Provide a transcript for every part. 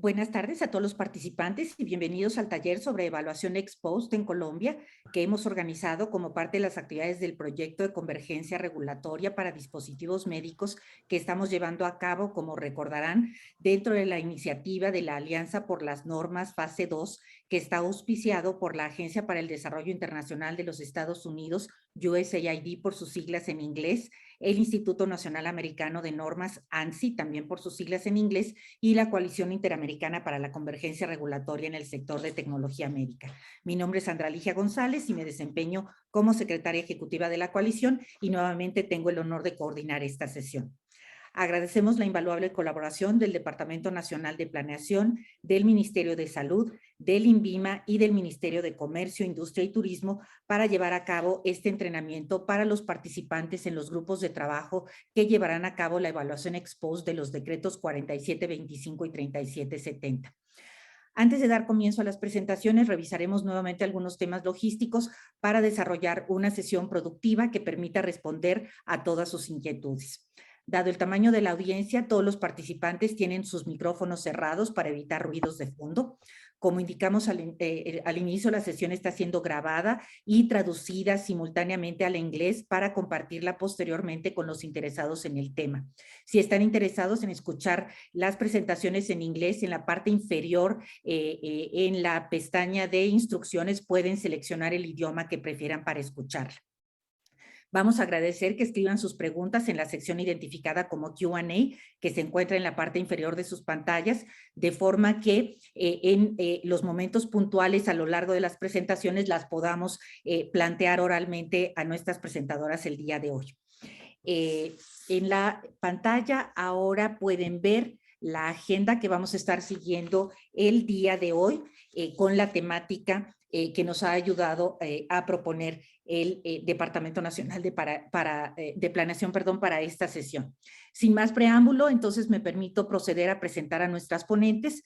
Buenas tardes a todos los participantes y bienvenidos al taller sobre evaluación ex post en Colombia que hemos organizado como parte de las actividades del proyecto de convergencia regulatoria para dispositivos médicos que estamos llevando a cabo, como recordarán, dentro de la iniciativa de la Alianza por las Normas Fase 2, que está auspiciado por la Agencia para el Desarrollo Internacional de los Estados Unidos, USAID por sus siglas en inglés, el Instituto Nacional Americano de Normas, ANSI, también por sus siglas en inglés, y la Coalición Interamericana para la Convergencia Regulatoria en el sector de tecnología médica. Mi nombre es Sandra Ligia González y me desempeño como secretaria ejecutiva de la coalición y nuevamente tengo el honor de coordinar esta sesión. Agradecemos la invaluable colaboración del Departamento Nacional de Planeación, del Ministerio de Salud, del INVIMA y del Ministerio de Comercio, Industria y Turismo para llevar a cabo este entrenamiento para los participantes en los grupos de trabajo que llevarán a cabo la evaluación ex post de los decretos 4725 y 3770. Antes de dar comienzo a las presentaciones, revisaremos nuevamente algunos temas logísticos para desarrollar una sesión productiva que permita responder a todas sus inquietudes. Dado el tamaño de la audiencia, todos los participantes tienen sus micrófonos cerrados para evitar ruidos de fondo. Como indicamos al inicio, la sesión está siendo grabada y traducida simultáneamente al inglés para compartirla posteriormente con los interesados en el tema. Si están interesados en escuchar las presentaciones en inglés, en la parte inferior, en la pestaña de instrucciones, pueden seleccionar el idioma que prefieran para escucharla. Vamos a agradecer que escriban sus preguntas en la sección identificada como Q&A, que se encuentra en la parte inferior de sus pantallas, de forma que en los momentos puntuales a lo largo de las presentaciones las podamos plantear oralmente a nuestras presentadoras el día de hoy. En la pantalla ahora pueden ver la agenda que vamos a estar siguiendo el día de hoy con la temática que nos ha ayudado a proponer el Departamento Nacional de Planeación para esta sesión. Sin más preámbulo, entonces me permito proceder a presentar a nuestras ponentes.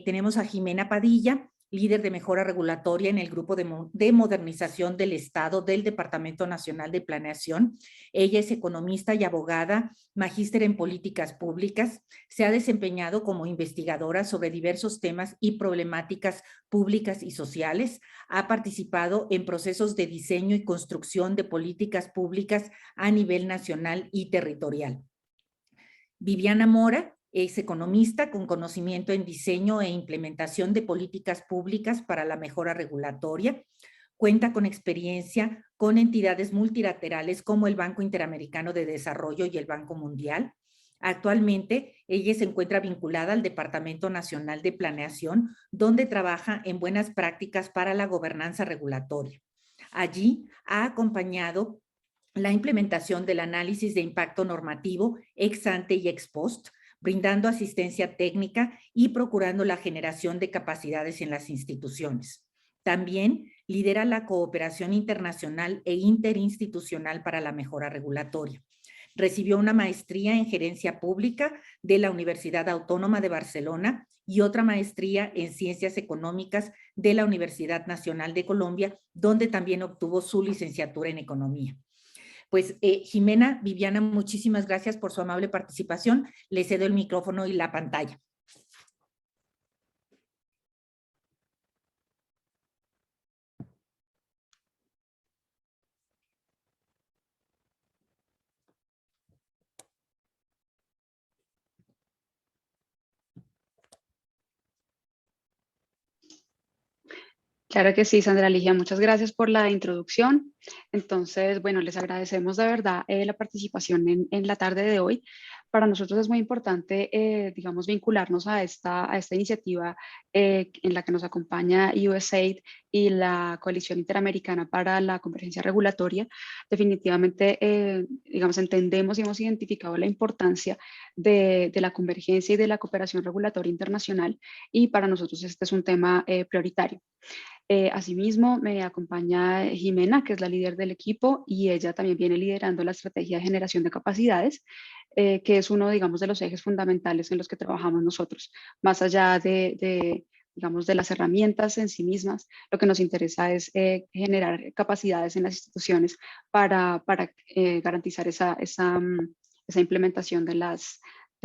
Tenemos a Jimena Padilla, líder de mejora regulatoria en el Grupo de Modernización del Estado del Departamento Nacional de Planeación. Ella es economista y abogada, magíster en políticas públicas. Se ha desempeñado como investigadora sobre diversos temas y problemáticas públicas y sociales. Ha participado en procesos de diseño y construcción de políticas públicas a nivel nacional y territorial. Viviana Mora es economista con conocimiento en diseño e implementación de políticas públicas para la mejora regulatoria. Cuenta con experiencia con entidades multilaterales como el Banco Interamericano de Desarrollo y el Banco Mundial. Actualmente, ella se encuentra vinculada al Departamento Nacional de Planeación, donde trabaja en buenas prácticas para la gobernanza regulatoria. Allí ha acompañado la implementación del análisis de impacto normativo ex ante y ex post, brindando asistencia técnica y procurando la generación de capacidades en las instituciones. También lidera la cooperación internacional e interinstitucional para la mejora regulatoria. Recibió una maestría en gerencia pública de la Universidad Autónoma de Barcelona y otra maestría en ciencias económicas de la Universidad Nacional de Colombia, donde también obtuvo su licenciatura en economía. Pues Jimena, Viviana, muchísimas gracias por su amable participación. Le cedo el micrófono y la pantalla. Claro que sí, Sandra Ligia, muchas gracias por la introducción. Entonces, bueno, les agradecemos de verdad la participación en la tarde de hoy. Para nosotros es muy importante, digamos, vincularnos a esta iniciativa en la que nos acompaña USAID y la Coalición Interamericana para la Convergencia Regulatoria. Definitivamente, digamos, entendemos y hemos identificado la importancia de la convergencia y de la cooperación regulatoria internacional, y para nosotros este es un tema prioritario. Asimismo, me acompaña Jimena, que es la líder del equipo, y ella también viene liderando la estrategia de generación de capacidades, que es uno, digamos, de los ejes fundamentales en los que trabajamos nosotros. Más allá digamos, de las herramientas en sí mismas, lo que nos interesa es generar capacidades en las instituciones para garantizar esa implementación de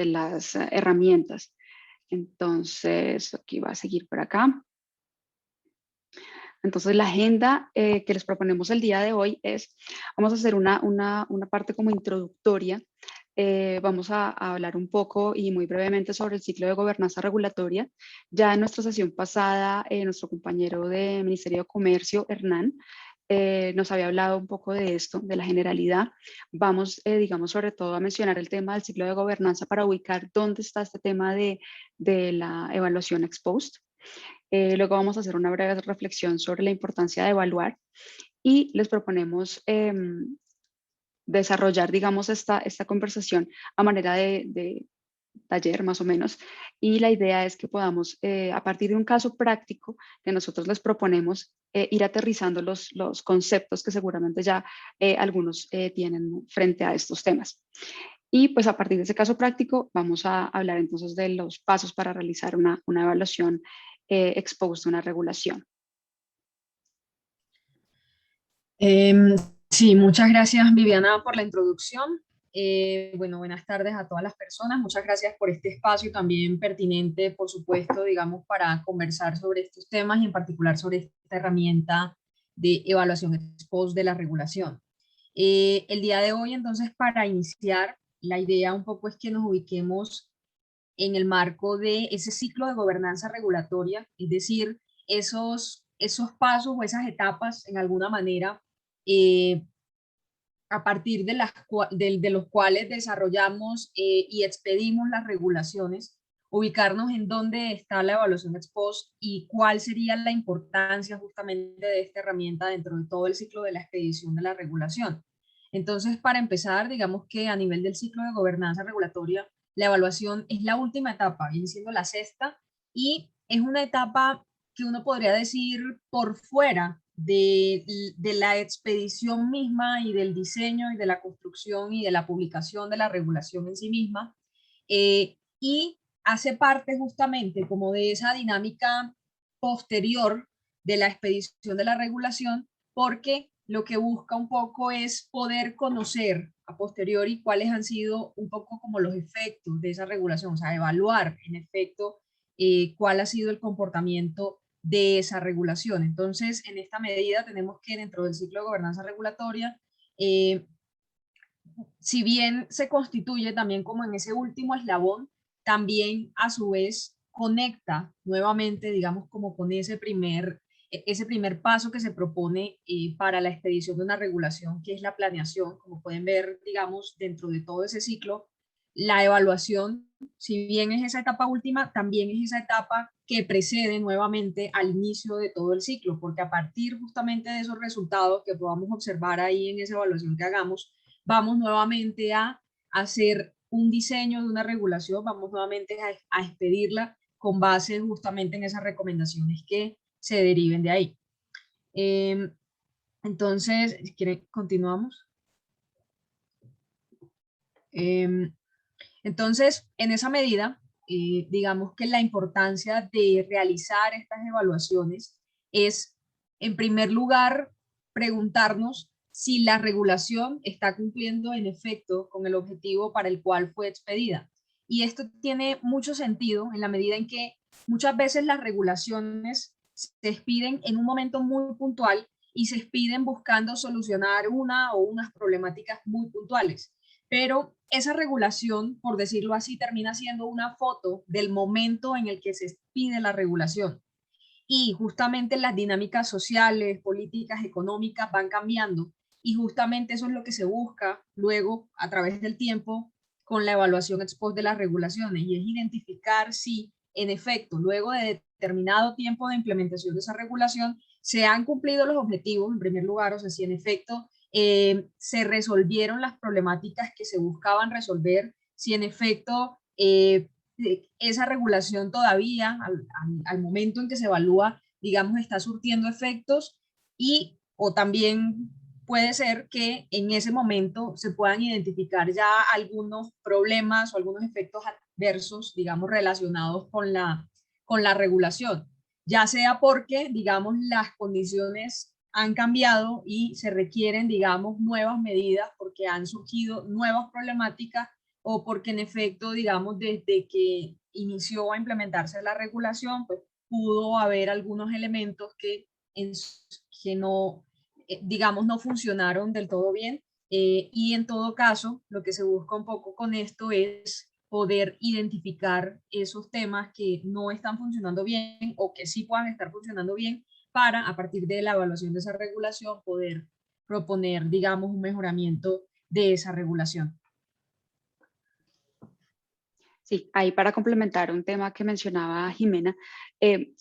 las herramientas. Entonces, aquí va a seguir por acá. Entonces, la agenda que les proponemos el día de hoy es, vamos a hacer una parte como introductoria. Vamos a hablar un poco y muy brevemente sobre el ciclo de gobernanza regulatoria. Ya en nuestra sesión pasada, nuestro compañero de Ministerio de Comercio, Hernán, nos había hablado un poco de esto, de la generalidad. Vamos, digamos, sobre todo a mencionar el tema del ciclo de gobernanza para ubicar dónde está este tema de la evaluación ex post. Luego vamos a hacer una breve reflexión sobre la importancia de evaluar y les proponemos desarrollar, digamos, esta conversación a manera de taller más o menos, y la idea es que podamos, a partir de un caso práctico que nosotros les proponemos, ir aterrizando los conceptos que seguramente ya algunos tienen frente a estos temas. Y pues a partir de ese caso práctico vamos a hablar entonces de los pasos para realizar una evaluación ex post de una regulación. Em, sí, muchas gracias Viviana por la introducción. Bueno, buenas tardes a todas las personas. Muchas gracias por este espacio también pertinente, por supuesto, digamos, para conversar sobre estos temas y en particular sobre esta herramienta de evaluación ex post de la regulación. El día de hoy, entonces, para iniciar, la idea un poco es que nos ubiquemos en el marco de ese ciclo de gobernanza regulatoria, es decir, esos pasos o esas etapas, en alguna manera, eh, a partir de los cuales desarrollamos y expedimos las regulaciones, ubicarnos en dónde está la evaluación ex post y cuál sería la importancia justamente de esta herramienta dentro de todo el ciclo de la expedición de la regulación. Entonces, para empezar, digamos que a nivel del ciclo de gobernanza regulatoria, la evaluación es la última etapa, viene siendo la sexta, y es una etapa que uno podría decir por fuera de la expedición misma y del diseño y de la construcción y de la publicación de la regulación en sí misma, y hace parte justamente como de esa dinámica posterior de la expedición de la regulación, porque lo que busca un poco es poder conocer a posteriori cuáles han sido un poco como los efectos de esa regulación, o sea, evaluar en efecto cuál ha sido el comportamiento de esa regulación. Entonces, en esta medida tenemos que dentro del ciclo de gobernanza regulatoria, si bien se constituye también como en ese último eslabón, también a su vez conecta nuevamente, digamos, como con ese primer paso que se propone para la expedición de una regulación, que es la planeación. Como pueden ver, digamos, dentro de todo ese ciclo, la evaluación, si bien es esa etapa última, también es esa etapa que precede nuevamente al inicio de todo el ciclo, porque a partir justamente de esos resultados que podamos observar ahí en esa evaluación que hagamos, vamos nuevamente a hacer un diseño de una regulación, vamos nuevamente a expedirla con base justamente en esas recomendaciones que se deriven de ahí. Entonces, si quieren, continuamos. Entonces, en esa medida, digamos que la importancia de realizar estas evaluaciones es, en primer lugar, preguntarnos si la regulación está cumpliendo en efecto con el objetivo para el cual fue expedida. Y esto tiene mucho sentido en la medida en que muchas veces las regulaciones se expiden en un momento muy puntual y se expiden buscando solucionar una o unas problemáticas muy puntuales. Pero esa regulación, por decirlo así, termina siendo una foto del momento en el que se expide la regulación. Y justamente las dinámicas sociales, políticas, económicas van cambiando. Y justamente eso es lo que se busca luego a través del tiempo con la evaluación ex post de las regulaciones. Y es identificar si, en efecto, luego de determinado tiempo de implementación de esa regulación, se han cumplido los objetivos, en primer lugar, o sea, si en efecto se resolvieron las problemáticas que se buscaban resolver, si en efecto esa regulación todavía, al momento en que se evalúa, digamos, está surtiendo efectos, y o también puede ser que en ese momento se puedan identificar ya algunos problemas o algunos efectos adversos, digamos, relacionados con la regulación, ya sea porque, digamos, las condiciones han cambiado y se requieren, digamos, nuevas medidas porque han surgido nuevas problemáticas, o porque en efecto, digamos, desde que inició a implementarse la regulación, pues pudo haber algunos elementos que no, digamos, no funcionaron del todo bien. Y en todo caso, lo que se busca un poco con esto es poder identificar esos temas que no están funcionando bien o que sí puedan estar funcionando bien para, a partir de la evaluación de esa regulación, poder proponer, digamos, un mejoramiento de esa regulación. Sí, ahí para complementar un tema que mencionaba Jimena,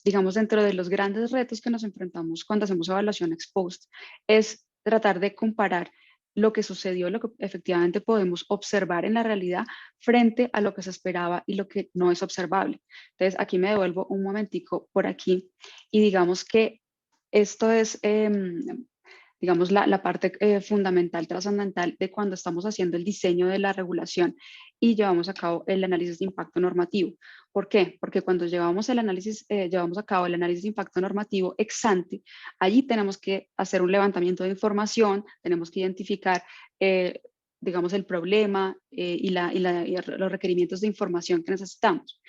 digamos, dentro de los grandes retos que nos enfrentamos cuando hacemos evaluación ex post, es tratar de comparar lo que sucedió, lo que efectivamente podemos observar en la realidad frente a lo que se esperaba y lo que no es observable. Entonces, aquí me devuelvo un momentico por aquí y digamos que esto es digamos, la parte fundamental, trascendental de cuando estamos haciendo el diseño de la regulación y llevamos a cabo el análisis de impacto normativo. ¿Por qué? Porque cuando llevamos el análisis, llevamos a cabo el análisis de impacto normativo ex ante, allí tenemos que hacer un levantamiento de información, tenemos que identificar digamos, el problema y los requerimientos de información que necesitamos.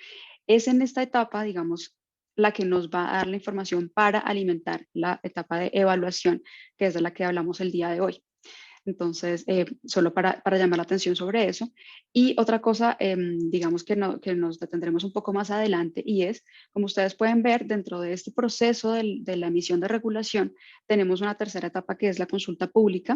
Es en esta etapa, digamos, la que nos va a dar la información para alimentar la etapa de evaluación, que es de la que hablamos el día de hoy. Entonces, solo para llamar la atención sobre eso. Y otra cosa, digamos que nos detendremos un poco más adelante y es, como ustedes pueden ver, dentro de este proceso de la emisión de regulación, tenemos una tercera etapa que es la consulta pública.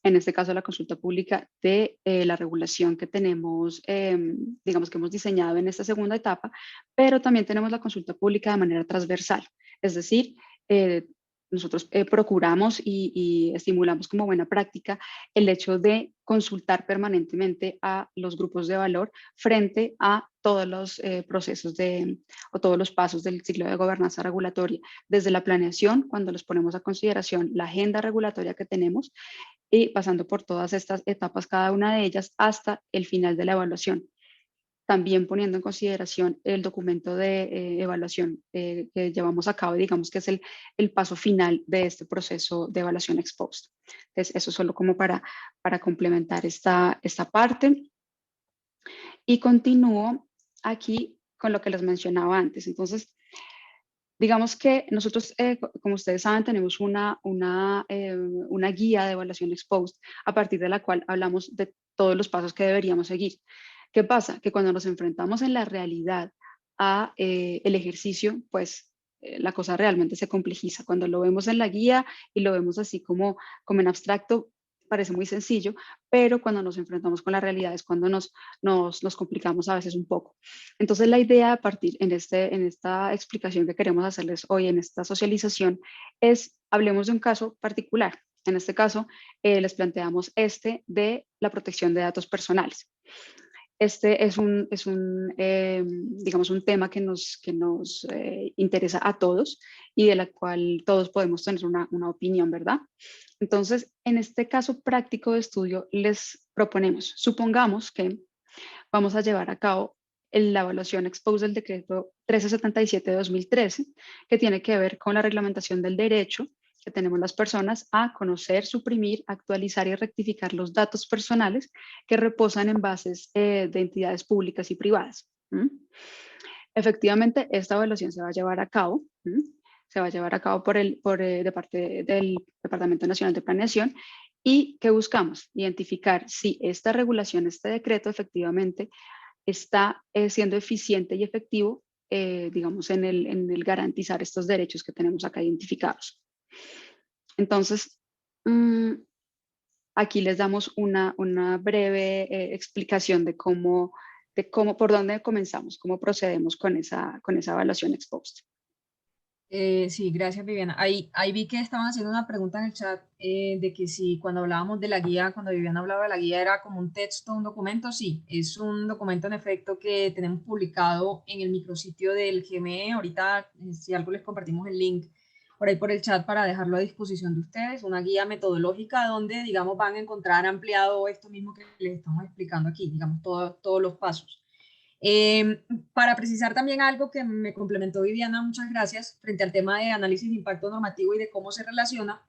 En este caso, la consulta pública de la regulación que tenemos, digamos que hemos diseñado en esta segunda etapa, pero también tenemos la consulta pública de manera transversal. Es decir, nosotros procuramos y estimulamos como buena práctica el hecho de consultar permanentemente a los grupos de valor frente a todos los procesos o todos los pasos del ciclo de gobernanza regulatoria, desde la planeación, cuando los ponemos a consideración la agenda regulatoria que tenemos y pasando por todas estas etapas, cada una de ellas, hasta el final de la evaluación. También poniendo en consideración el documento de evaluación que llevamos a cabo, digamos que es el paso final de este proceso de evaluación ex post. Entonces, eso solo como para complementar esta parte. Y continúo aquí con lo que les mencionaba antes. Entonces, digamos que nosotros, como ustedes saben, tenemos una guía de evaluación ex post a partir de la cual hablamos de todos los pasos que deberíamos seguir. ¿Qué pasa? Que cuando nos enfrentamos en la realidad a el ejercicio, pues la cosa realmente se complejiza. Cuando lo vemos en la guía y lo vemos así como en abstracto, parece muy sencillo, pero cuando nos enfrentamos con la realidad es cuando nos complicamos a veces un poco. Entonces la idea a partir en esta explicación que queremos hacerles hoy, en esta socialización, es hablemos de un caso particular. En este caso, les planteamos de la protección de datos personales. Este es digamos, un tema que nos interesa a todos y de la cual todos podemos tener una opinión, ¿verdad? Entonces, en este caso práctico de estudio, les proponemos, supongamos que vamos a llevar a cabo la evaluación ex post del decreto 1377 de 2013, que tiene que ver con la reglamentación del derecho que tenemos las personas a conocer, suprimir, actualizar y rectificar los datos personales que reposan en bases de entidades públicas y privadas. Efectivamente, esta evaluación se va a llevar a cabo, se va a llevar a cabo de parte del Departamento Nacional de Planeación. ¿Y qué buscamos? Identificar si esta regulación, este decreto, efectivamente está siendo eficiente y efectivo, digamos, en el garantizar estos derechos que tenemos acá identificados. Entonces, aquí les damos una breve explicación de por dónde comenzamos, cómo procedemos con esa evaluación ex post. Sí, gracias, Viviana. Ahí vi que estaban haciendo una pregunta en el chat de que si cuando hablábamos de la guía, cuando Viviana hablaba de la guía era como un texto, un documento. Sí, es un documento en efecto que tenemos publicado en el micrositio del GME. Ahorita, si algo les compartimos el link por ahí por el chat para dejarlo a disposición de ustedes. Una guía metodológica donde, digamos, van a encontrar ampliado esto mismo que les estamos explicando aquí, digamos, todos los pasos. Para precisar también algo que me complementó Viviana, muchas gracias, frente al tema de análisis de impacto normativo y de cómo se relaciona,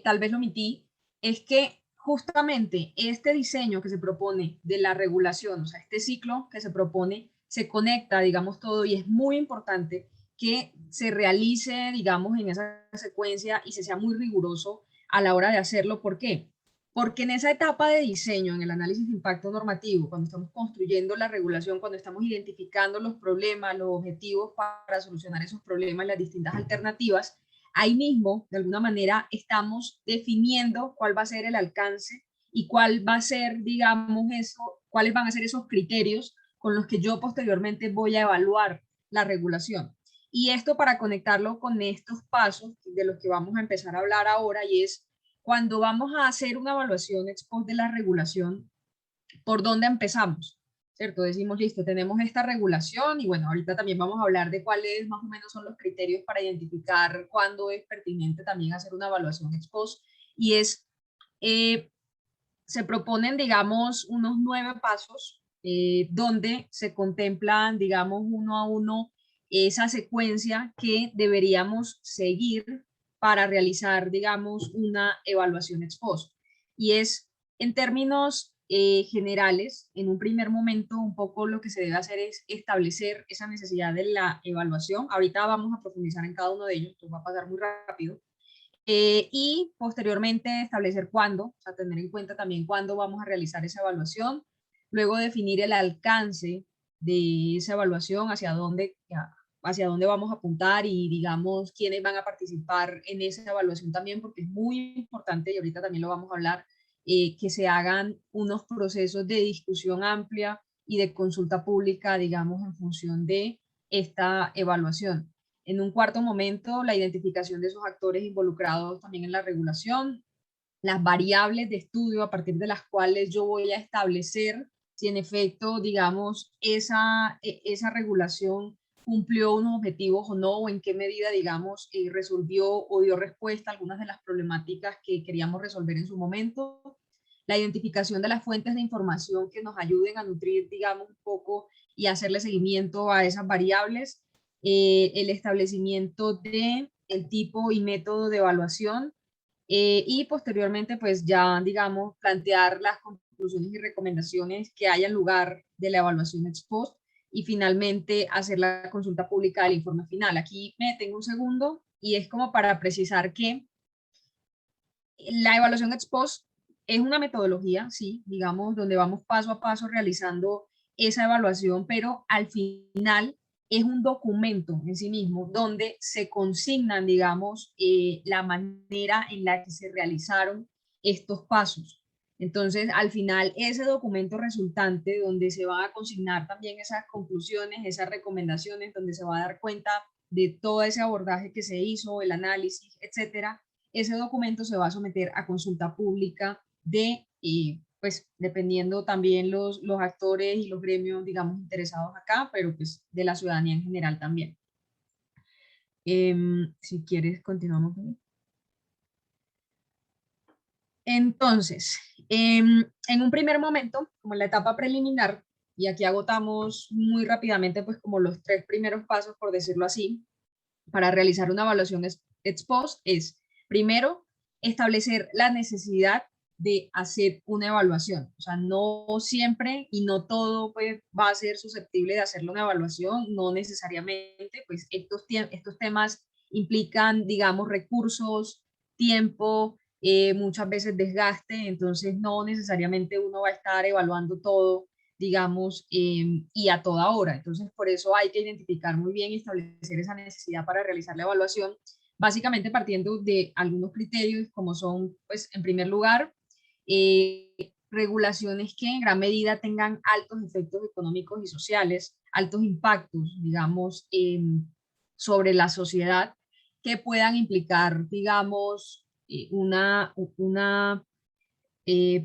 tal vez lo omití, es que justamente este diseño que se propone de la regulación, o sea, este ciclo que se propone, se conecta, digamos, todo, y es muy importante que se realice, digamos, en esa secuencia y se sea muy riguroso a la hora de hacerlo. ¿Por qué? Porque en esa etapa de diseño, en el análisis de impacto normativo, cuando estamos construyendo la regulación, cuando estamos identificando los problemas, los objetivos para solucionar esos problemas, las distintas alternativas, ahí mismo, de alguna manera, estamos definiendo cuál va a ser el alcance y cuál va a ser, digamos, cuáles van a ser esos criterios con los que yo posteriormente voy a evaluar la regulación. Y esto para conectarlo con estos pasos de los que vamos a empezar a hablar ahora, y es cuando vamos a hacer una evaluación ex post de la regulación, ¿por dónde empezamos? ¿Cierto? Decimos, listo, tenemos esta regulación y bueno, ahorita también vamos a hablar de cuáles más o menos son los criterios para identificar cuándo es pertinente también hacer una evaluación ex post, y es, se proponen, digamos, unos 9 pasos donde se contemplan, digamos, uno a uno esa secuencia que deberíamos seguir para realizar, digamos, una evaluación ex post. Y es, en términos generales, en un primer momento, un poco lo que se debe hacer es establecer esa necesidad de la evaluación. Ahorita vamos a profundizar en cada uno de ellos, esto va a pasar muy rápido. Y posteriormente establecer cuándo, o sea, tener en cuenta también cuándo vamos a realizar esa evaluación, luego definir el alcance de esa evaluación, hacia dónde vamos a apuntar y digamos quiénes van a participar en esa evaluación también, porque es muy importante, y ahorita también lo vamos a hablar, que se hagan unos procesos de discusión amplia y de consulta pública, digamos, en función de esta evaluación. En un cuarto momento, la identificación de esos actores involucrados también en la regulación, las variables de estudio a partir de las cuales yo voy a establecer si en efecto, digamos, esa regulación cumplió unos objetivos o no, o en qué medida, digamos, resolvió o dio respuesta a algunas de las problemáticas que queríamos resolver en su momento. La identificación de las fuentes de información que nos ayuden a nutrir, digamos, un poco y hacerle seguimiento a esas variables. El establecimiento de el tipo y método de evaluación, y posteriormente pues ya digamos plantear las conclusiones y recomendaciones que hayan lugar de la evaluación ex post, y finalmente hacer la consulta pública del informe final. Aquí me detengo un segundo y es como para precisar que la evaluación ex post es una metodología, sí, digamos, donde vamos paso a paso realizando esa evaluación, pero al final es un documento en sí mismo donde se consignan, digamos, la manera en la que se realizaron estos pasos. Entonces, al final, ese documento resultante, donde se van a consignar también esas conclusiones, esas recomendaciones, donde se va a dar cuenta de todo ese abordaje que se hizo, el análisis, etcétera, ese documento se va a someter a consulta pública pues dependiendo también los actores y los gremios, digamos, interesados acá, pero pues de la ciudadanía en general también. Si quieres, continuamos. Entonces, en un primer momento, como en la etapa preliminar, y aquí agotamos muy rápidamente, pues como los 3 primeros pasos, por decirlo así, para realizar una evaluación ex post, es primero establecer la necesidad de hacer una evaluación. O sea, no siempre y no todo pues, va a ser susceptible de hacerle una evaluación, no necesariamente, pues estos temas implican, digamos, recursos, tiempo, muchas veces desgaste, entonces no necesariamente uno va a estar evaluando todo, digamos, y a toda hora. Entonces, por eso hay que identificar muy bien y establecer esa necesidad para realizar la evaluación, básicamente partiendo de algunos criterios, como son, pues, en primer lugar, regulaciones que en gran medida tengan altos efectos económicos y sociales, altos impactos, digamos, sobre la sociedad, que puedan implicar, digamos,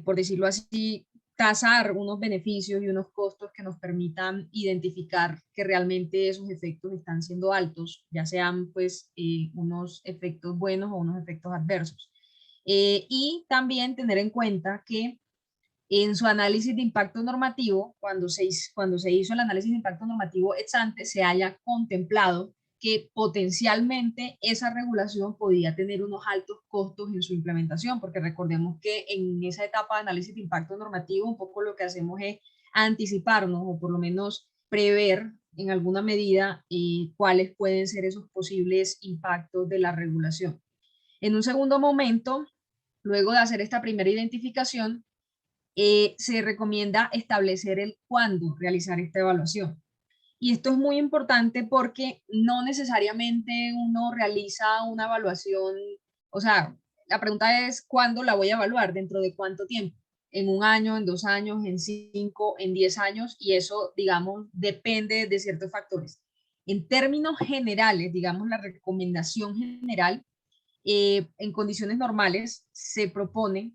por decirlo así, tasar unos beneficios y unos costos que nos permitan identificar que realmente esos efectos están siendo altos, ya sean pues unos efectos buenos o unos efectos adversos. Y también tener en cuenta que en su análisis de impacto normativo, cuando se hizo el análisis de impacto normativo ex ante, se haya contemplado que potencialmente esa regulación podía tener unos altos costos en su implementación, porque recordemos que en esa etapa de análisis de impacto normativo un poco lo que hacemos es anticiparnos o por lo menos prever en alguna medida cuáles pueden ser esos posibles impactos de la regulación. En un segundo momento, luego de hacer esta primera identificación, se recomienda establecer el cuándo realizar esta evaluación. Y esto es muy importante porque no necesariamente uno realiza una evaluación, o sea, la pregunta es ¿cuándo la voy a evaluar? ¿Dentro de cuánto tiempo? ¿En un año, en 2 años, en 5, en 10 años? Y eso, digamos, depende de ciertos factores. En términos generales, digamos, la recomendación general, en condiciones normales, se propone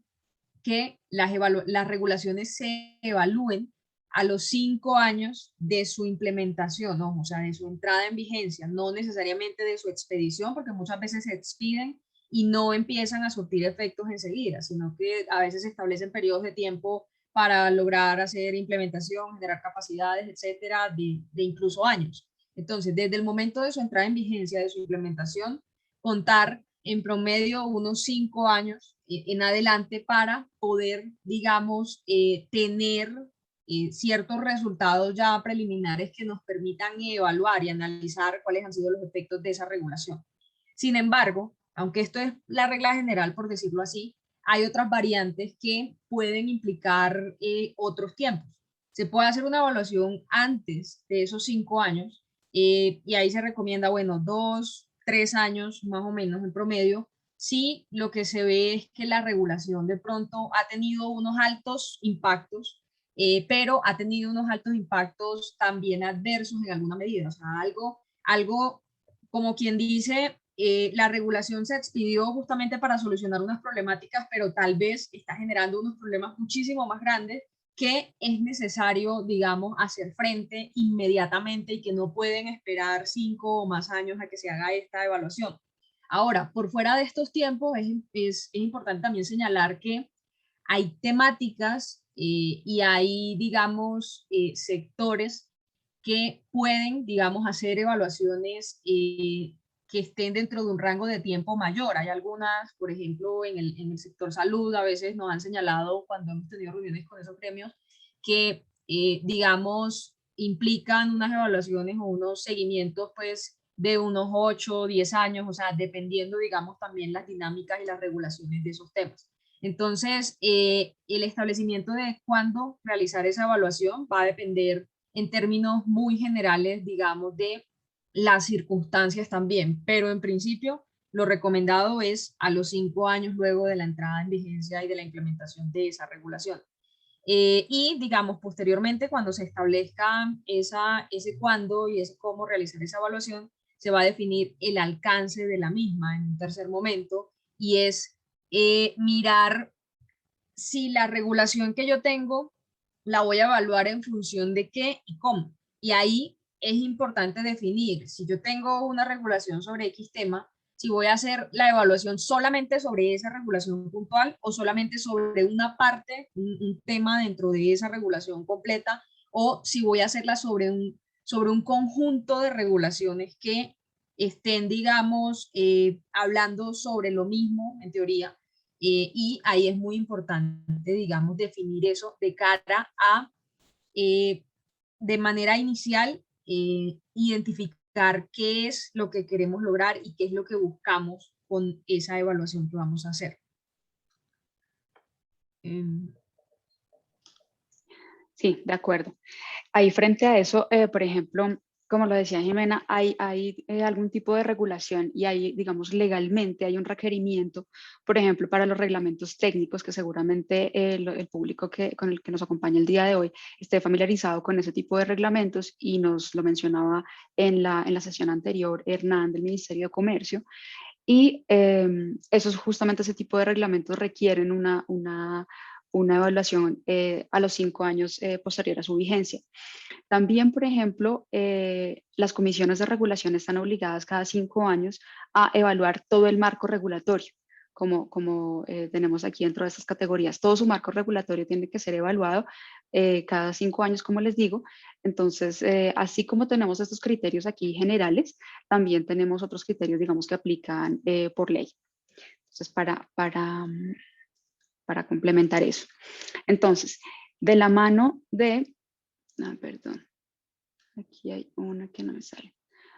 que las regulaciones se evalúen a los 5 años de su implementación, ¿no? O sea, de su entrada en vigencia, no necesariamente de su expedición, porque muchas veces se expiden y no empiezan a surtir efectos enseguida, sino que a veces se establecen periodos de tiempo para lograr hacer implementación, generar capacidades, etcétera, de incluso años. Entonces, desde el momento de su entrada en vigencia, de su implementación, contar en promedio unos 5 años en adelante para poder, digamos, tener ciertos resultados ya preliminares que nos permitan evaluar y analizar cuáles han sido los efectos de esa regulación. Sin embargo, aunque esto es la regla general, por decirlo así, hay otras variantes que pueden implicar otros tiempos. Se puede hacer una evaluación antes de esos 5 años y ahí se recomienda, bueno, 2, 3 años más o menos en promedio, si lo que se ve es que la regulación de pronto ha tenido unos altos impactos, pero ha tenido unos altos impactos también adversos en alguna medida, o sea, algo como quien dice, la regulación se expidió justamente para solucionar unas problemáticas, pero tal vez está generando unos problemas muchísimo más grandes que es necesario, digamos, hacer frente inmediatamente y que no pueden esperar 5 o más años a que se haga esta evaluación. Ahora, por fuera de estos tiempos, es importante también señalar que hay temáticas y hay, digamos, sectores que pueden, digamos, hacer evaluaciones que estén dentro de un rango de tiempo mayor. Hay algunas, por ejemplo, en el sector salud, a veces nos han señalado cuando hemos tenido reuniones con esos gremios, que, digamos, implican unas evaluaciones o unos seguimientos, pues, de unos 8 o 10 años, o sea, dependiendo, digamos, también las dinámicas y las regulaciones de esos temas. Entonces, el establecimiento de cuándo realizar esa evaluación va a depender en términos muy generales, digamos, de las circunstancias también, pero en principio lo recomendado es a los 5 años luego de la entrada en vigencia y de la implementación de esa regulación. Y digamos, posteriormente, cuando se establezca ese cuándo y ese cómo realizar esa evaluación, se va a definir el alcance de la misma en un tercer momento y es mirar si la regulación que yo tengo la voy a evaluar en función de qué y cómo. Y ahí es importante definir si yo tengo una regulación sobre X tema, si voy a hacer la evaluación solamente sobre esa regulación puntual o solamente sobre una parte, un tema dentro de esa regulación completa, o si voy a hacerla sobre un conjunto de regulaciones que estén, digamos, hablando sobre lo mismo, en teoría, y ahí es muy importante, digamos, definir eso de cara a, de manera inicial, identificar qué es lo que queremos lograr y qué es lo que buscamos con esa evaluación que vamos a hacer. Sí, de acuerdo. Ahí frente a eso, por ejemplo, como lo decía Jimena, hay algún tipo de regulación y hay, digamos, legalmente hay un requerimiento, por ejemplo, para los reglamentos técnicos que seguramente el público con el que nos acompaña el día de hoy esté familiarizado con ese tipo de reglamentos y nos lo mencionaba en la sesión anterior Hernán del Ministerio de Comercio. Y esos justamente ese tipo de reglamentos requieren una evaluación a los 5 años posterior a su vigencia. También, por ejemplo, las comisiones de regulación están obligadas cada 5 años a evaluar todo el marco regulatorio, como tenemos aquí dentro de estas categorías. Todo su marco regulatorio tiene que ser evaluado cada 5 años, como les digo. Entonces, así como tenemos estos criterios aquí generales, también tenemos otros criterios, digamos, que aplican por ley. Entonces, para complementar eso. Entonces, de la mano de... perdón. Aquí hay una que no me sale.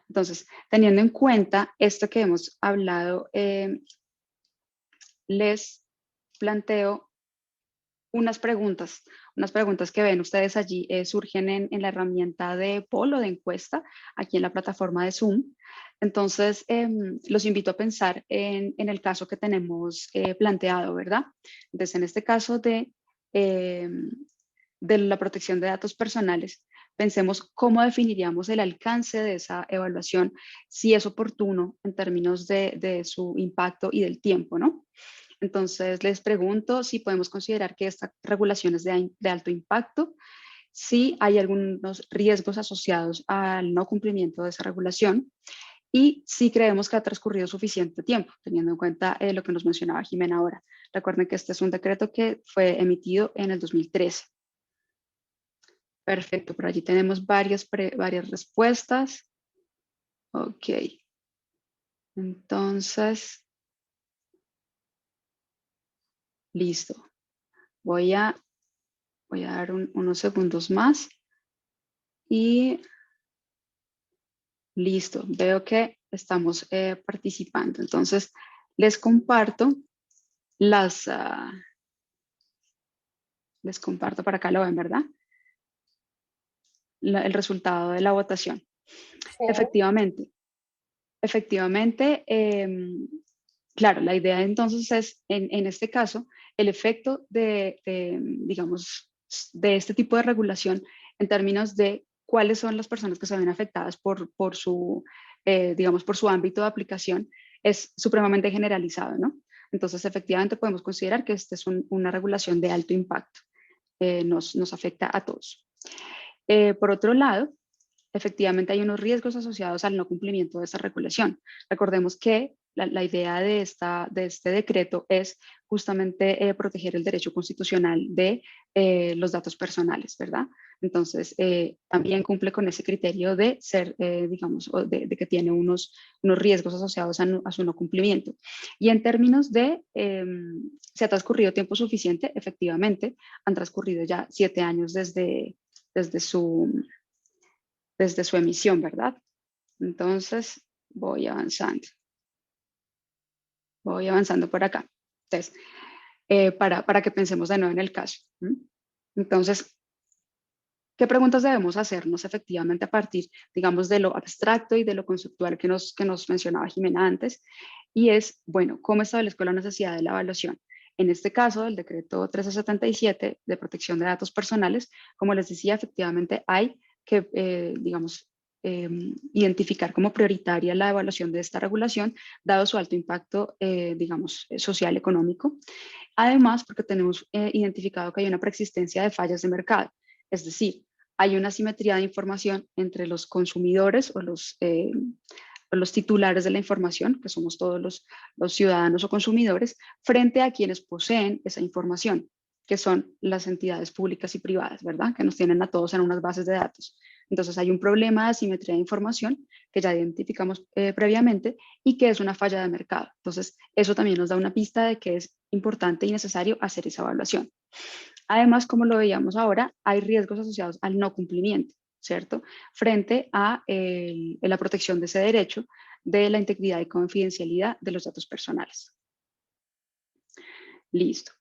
Entonces, teniendo en cuenta esto que hemos hablado, les planteo unas preguntas que ven ustedes allí surgen en la herramienta de poll o de encuesta, aquí en la plataforma de Zoom. Entonces, los invito a pensar en el caso que tenemos planteado, ¿verdad? Entonces, en este caso de la protección de datos personales, pensemos cómo definiríamos el alcance de esa evaluación, si es oportuno en términos de su impacto y del tiempo, ¿no? Entonces, les pregunto si podemos considerar que esta regulación es de alto impacto, si hay algunos riesgos asociados al no cumplimiento de esa regulación y si creemos que ha transcurrido suficiente tiempo, teniendo en cuenta lo que nos mencionaba Jimena ahora. Recuerden que este es un decreto que fue emitido en el 2013. Perfecto, por allí tenemos varias respuestas. Ok. Entonces, listo. Voy a dar unos segundos más y listo. Veo que estamos participando. Entonces, les comparto les comparto, para acá lo ven, ¿verdad? El resultado de la votación. Sí. Efectivamente, claro, la idea entonces es, en este caso, el efecto digamos, de este tipo de regulación en términos de cuáles son las personas que se ven afectadas por su, digamos, por su ámbito de aplicación, es supremamente generalizado, ¿no? Entonces, efectivamente, podemos considerar que esta es una regulación de alto impacto. Nos afecta a todos. Por otro lado, efectivamente hay unos riesgos asociados al no cumplimiento de esta regulación. Recordemos que la idea de este decreto es justamente proteger el derecho constitucional de los datos personales, ¿verdad? Entonces, también cumple con ese criterio de ser, digamos, de que tiene unos riesgos asociados a su no cumplimiento. Y en términos de, ¿se ha transcurrido tiempo suficiente? Efectivamente, han transcurrido ya 7 años desde su emisión, ¿verdad? Entonces, voy avanzando. Voy avanzando por acá. Entonces, para que pensemos de nuevo en el caso. Entonces, ¿qué preguntas debemos hacernos efectivamente a partir, digamos, de lo abstracto y de lo conceptual que nos mencionaba Jimena antes? Y es, bueno, ¿cómo establezco la necesidad de la evaluación? En este caso, el decreto 1377 de protección de datos personales, como les decía, efectivamente hay que, digamos, identificar como prioritaria la evaluación de esta regulación, dado su alto impacto, digamos, social, económico. Además, porque tenemos identificado que hay una preexistencia de fallas de mercado, es decir, hay una asimetría de información entre los consumidores o los titulares de la información, que somos todos los ciudadanos o consumidores, frente a quienes poseen esa información, que son las entidades públicas y privadas, ¿verdad? Que nos tienen a todos en unas bases de datos. Entonces hay un problema de asimetría de información que ya identificamos previamente y que es una falla de mercado. Entonces eso también nos da una pista de que es importante y necesario hacer esa evaluación. Además, como lo veíamos ahora, hay riesgos asociados al no cumplimiento, ¿cierto? Frente a la protección de ese derecho de la integridad y confidencialidad de los datos personales. Listo.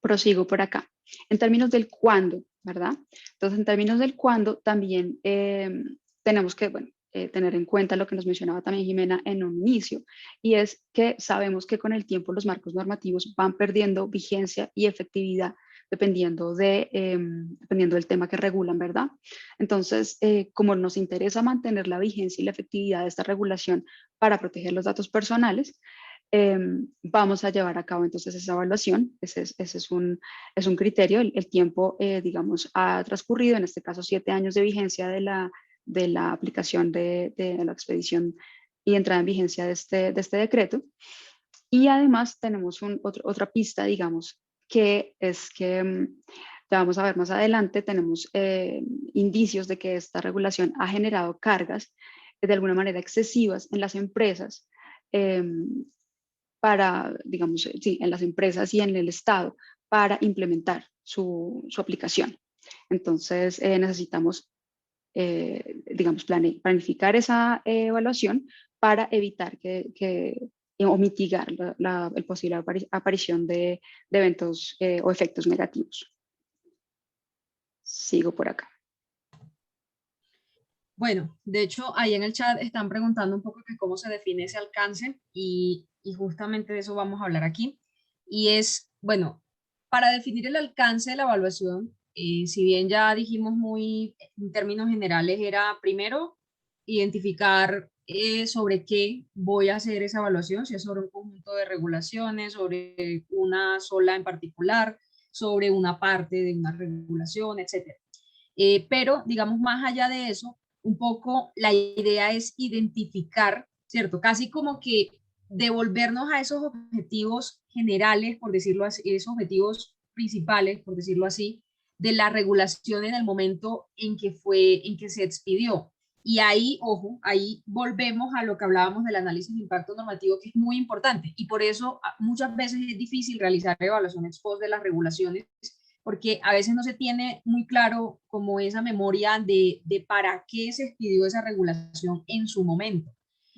Prosigo por acá. En términos del cuándo, ¿verdad? Entonces, en términos del cuándo, también tenemos que, bueno, tener en cuenta lo que nos mencionaba también Jimena en un inicio, y es que sabemos que con el tiempo los marcos normativos van perdiendo vigencia y efectividad dependiendo del tema que regulan, ¿verdad? Entonces, como nos interesa mantener la vigencia y la efectividad de esta regulación para proteger los datos personales, vamos a llevar a cabo entonces esa evaluación. Ese es un criterio. El tiempo, digamos, ha transcurrido, en este caso 7 años de vigencia de la aplicación de la expedición y entrada en vigencia de este decreto. Y además tenemos otra pista, digamos, que es que ya vamos a ver más adelante, tenemos indicios de que esta regulación ha generado cargas de alguna manera excesivas en las empresas, digamos, sí, en las empresas y en el Estado para implementar su aplicación. Entonces necesitamos digamos, planificar esa evaluación para evitar o mitigar el posible aparición de eventos o efectos negativos. Sigo por acá. Bueno, de hecho, ahí en el chat están preguntando un poco que cómo se define ese alcance y justamente de eso vamos a hablar aquí. Y es, bueno, para definir el alcance de la evaluación, si bien ya dijimos muy en términos generales, era primero identificar sobre qué voy a hacer esa evaluación, si es sobre un conjunto de regulaciones, sobre una sola en particular, sobre una parte de una regulación, etcétera. Pero, digamos, más allá de eso, un poco la idea es identificar, ¿cierto? Casi como que devolvernos a esos objetivos generales, por decirlo así, esos objetivos principales, por decirlo así, de la regulación en el momento en que se expidió. Y ahí, ojo, ahí volvemos a lo que hablábamos del análisis de impacto normativo, que es muy importante. Y por eso muchas veces es difícil realizar evaluación ex post de las regulaciones, porque a veces no se tiene muy claro como esa memoria de para qué se expidió esa regulación en su momento.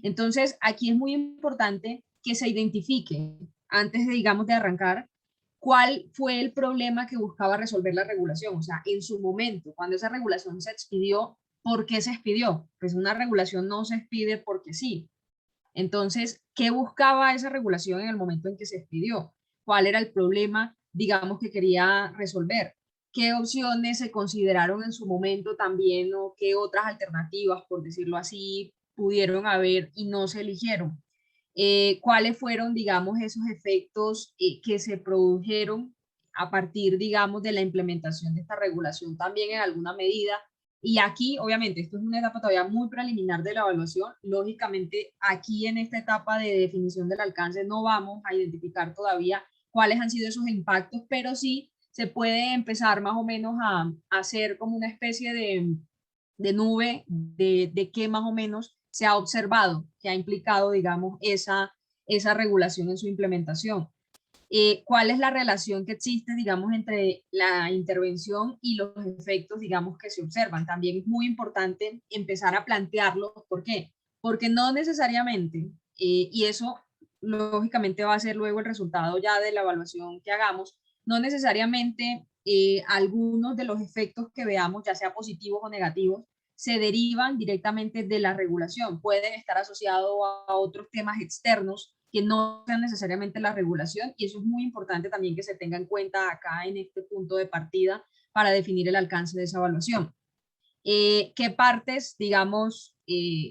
Entonces, aquí es muy importante que se identifique, antes de, digamos, de arrancar, cuál fue el problema que buscaba resolver la regulación. O sea, en su momento, cuando esa regulación se expidió, ¿por qué se expidió? Pues una regulación no se expide porque sí. Entonces, ¿qué buscaba esa regulación en el momento en que se expidió? ¿Cuál era el problema, digamos, que quería resolver? ¿Qué opciones se consideraron en su momento también o qué otras alternativas, por decirlo así, pudieron haber y no se eligieron? ¿Cuáles fueron, digamos, esos efectos que se produjeron a partir, digamos, de la implementación de esta regulación también en alguna medida? Y aquí, obviamente, esto es una etapa todavía muy preliminar de la evaluación. Lógicamente, aquí en esta etapa de definición del alcance no vamos a identificar todavía cuáles han sido esos impactos, pero sí se puede empezar más o menos a hacer como una especie de nube de qué más o menos se ha observado, que ha implicado, digamos, esa regulación en su implementación. ¿Cuál es la relación que existe, digamos, entre la intervención y los efectos, digamos, que se observan? También es muy importante empezar a plantearlo. ¿Por qué? Porque no necesariamente, y eso lógicamente va a ser luego el resultado ya de la evaluación que hagamos, no necesariamente algunos de los efectos que veamos, ya sea positivos o negativos, se derivan directamente de la regulación. Pueden estar asociados a otros temas externos que no sean necesariamente la regulación, y eso es muy importante también que se tenga en cuenta acá en este punto de partida para definir el alcance de esa evaluación. ¿Qué partes, digamos,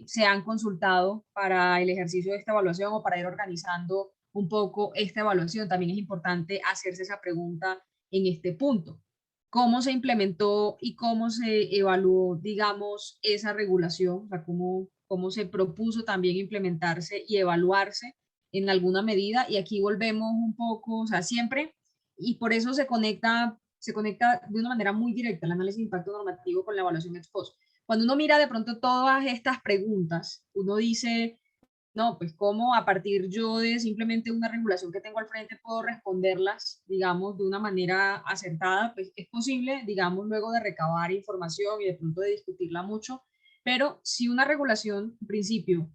se han consultado para el ejercicio de esta evaluación o para ir organizando un poco esta evaluación? También es importante hacerse esa pregunta en este punto. ¿Cómo se implementó y cómo se evaluó, digamos, esa regulación? O sea, cómo se propuso también implementarse y evaluarse en alguna medida. Y aquí volvemos un poco, o sea, siempre, y por eso se conecta de una manera muy directa el análisis de impacto normativo con la evaluación ex post. Cuando uno mira de pronto todas estas preguntas, uno dice, no, pues cómo a partir yo de simplemente una regulación que tengo al frente puedo responderlas, digamos, de una manera acertada. Pues es posible, digamos, luego de recabar información y de pronto de discutirla mucho, pero si una regulación, en principio,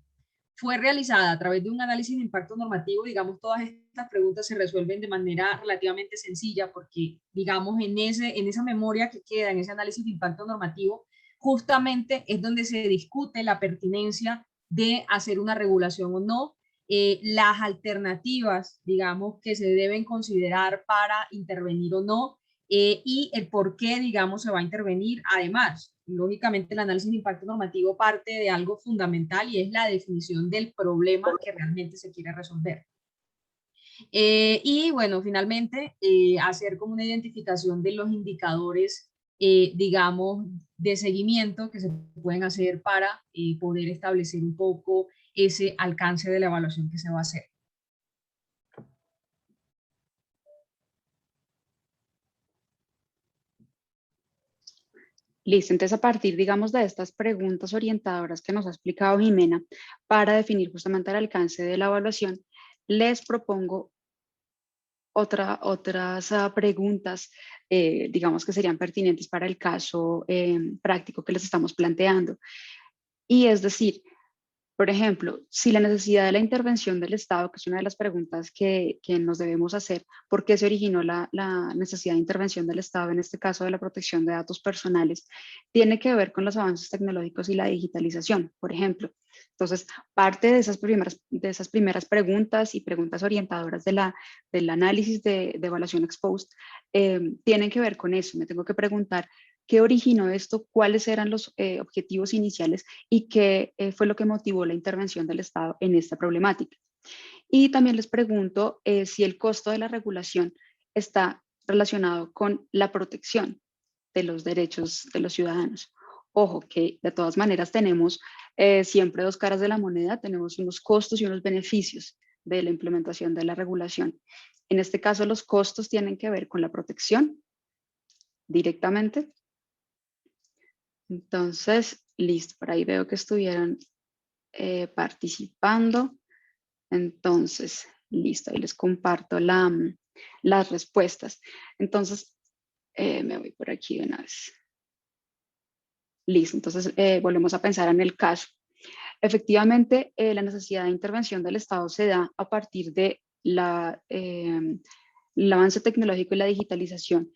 fue realizada a través de un análisis de impacto normativo, digamos, todas estas preguntas se resuelven de manera relativamente sencilla porque, digamos, en esa memoria que queda, en ese análisis de impacto normativo, justamente es donde se discute la pertinencia de hacer una regulación o no, las alternativas, digamos, que se deben considerar para intervenir o no, y el por qué, digamos, se va a intervenir. Además, lógicamente, el análisis de impacto normativo parte de algo fundamental y es la definición del problema que realmente se quiere resolver. Y bueno, finalmente, hacer como una identificación de los indicadores, digamos, de seguimiento que se pueden hacer para poder establecer un poco ese alcance de la evaluación que se va a hacer. Listo, entonces a partir, digamos, de estas preguntas orientadoras que nos ha explicado Jimena, para definir justamente el alcance de la evaluación, les propongo otras preguntas, digamos que serían pertinentes para el caso práctico que les estamos planteando. Y es decir, por ejemplo, si la necesidad de la intervención del Estado, que es una de las preguntas que nos debemos hacer, ¿por qué se originó la necesidad de intervención del Estado, en este caso de la protección de datos personales? Tiene que ver con los avances tecnológicos y la digitalización, por ejemplo. Entonces, parte de esas primeras preguntas y preguntas orientadoras del análisis de evaluación ex post tienen que ver con eso. Me tengo que preguntar qué originó esto, cuáles eran los objetivos iniciales y qué fue lo que motivó la intervención del Estado en esta problemática. Y también les pregunto si el costo de la regulación está relacionado con la protección de los derechos de los ciudadanos. Ojo, que de todas maneras tenemos siempre dos caras de la moneda, tenemos unos costos y unos beneficios de la implementación de la regulación. En este caso, los costos tienen que ver con la protección directamente. Entonces, listo, por ahí veo que estuvieron participando. Entonces, listo, ahí les comparto las respuestas. Entonces, me voy por aquí de una vez. Listo, entonces volvemos a pensar en el caso. Efectivamente, la necesidad de intervención del Estado se da a partir de el avance tecnológico y la digitalización.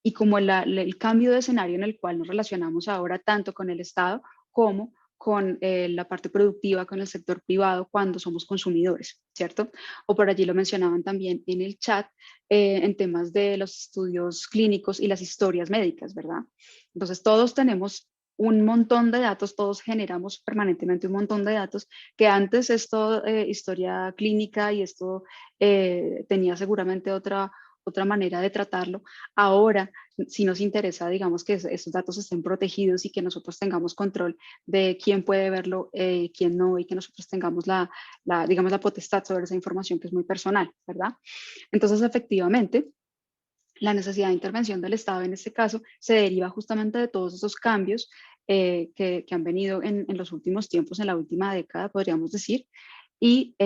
Y como el cambio de escenario en el cual nos relacionamos ahora tanto con el Estado como con la parte productiva, con el sector privado, cuando somos consumidores, ¿cierto? O por allí lo mencionaban también en el chat, en temas de los estudios clínicos y las historias médicas, ¿verdad? Entonces, todos tenemos un montón de datos, todos generamos permanentemente un montón de datos, que antes esto, historia clínica y esto tenía seguramente otra manera de tratarlo. Ahora, si nos interesa, digamos, que esos datos estén protegidos y que nosotros tengamos control de quién puede verlo, quién no, y que nosotros tengamos digamos, la potestad sobre esa información que es muy personal, ¿verdad? Entonces, efectivamente, la necesidad de intervención del Estado en este caso se deriva justamente de todos esos cambios que han venido en los últimos tiempos, en la última década, podríamos decir, y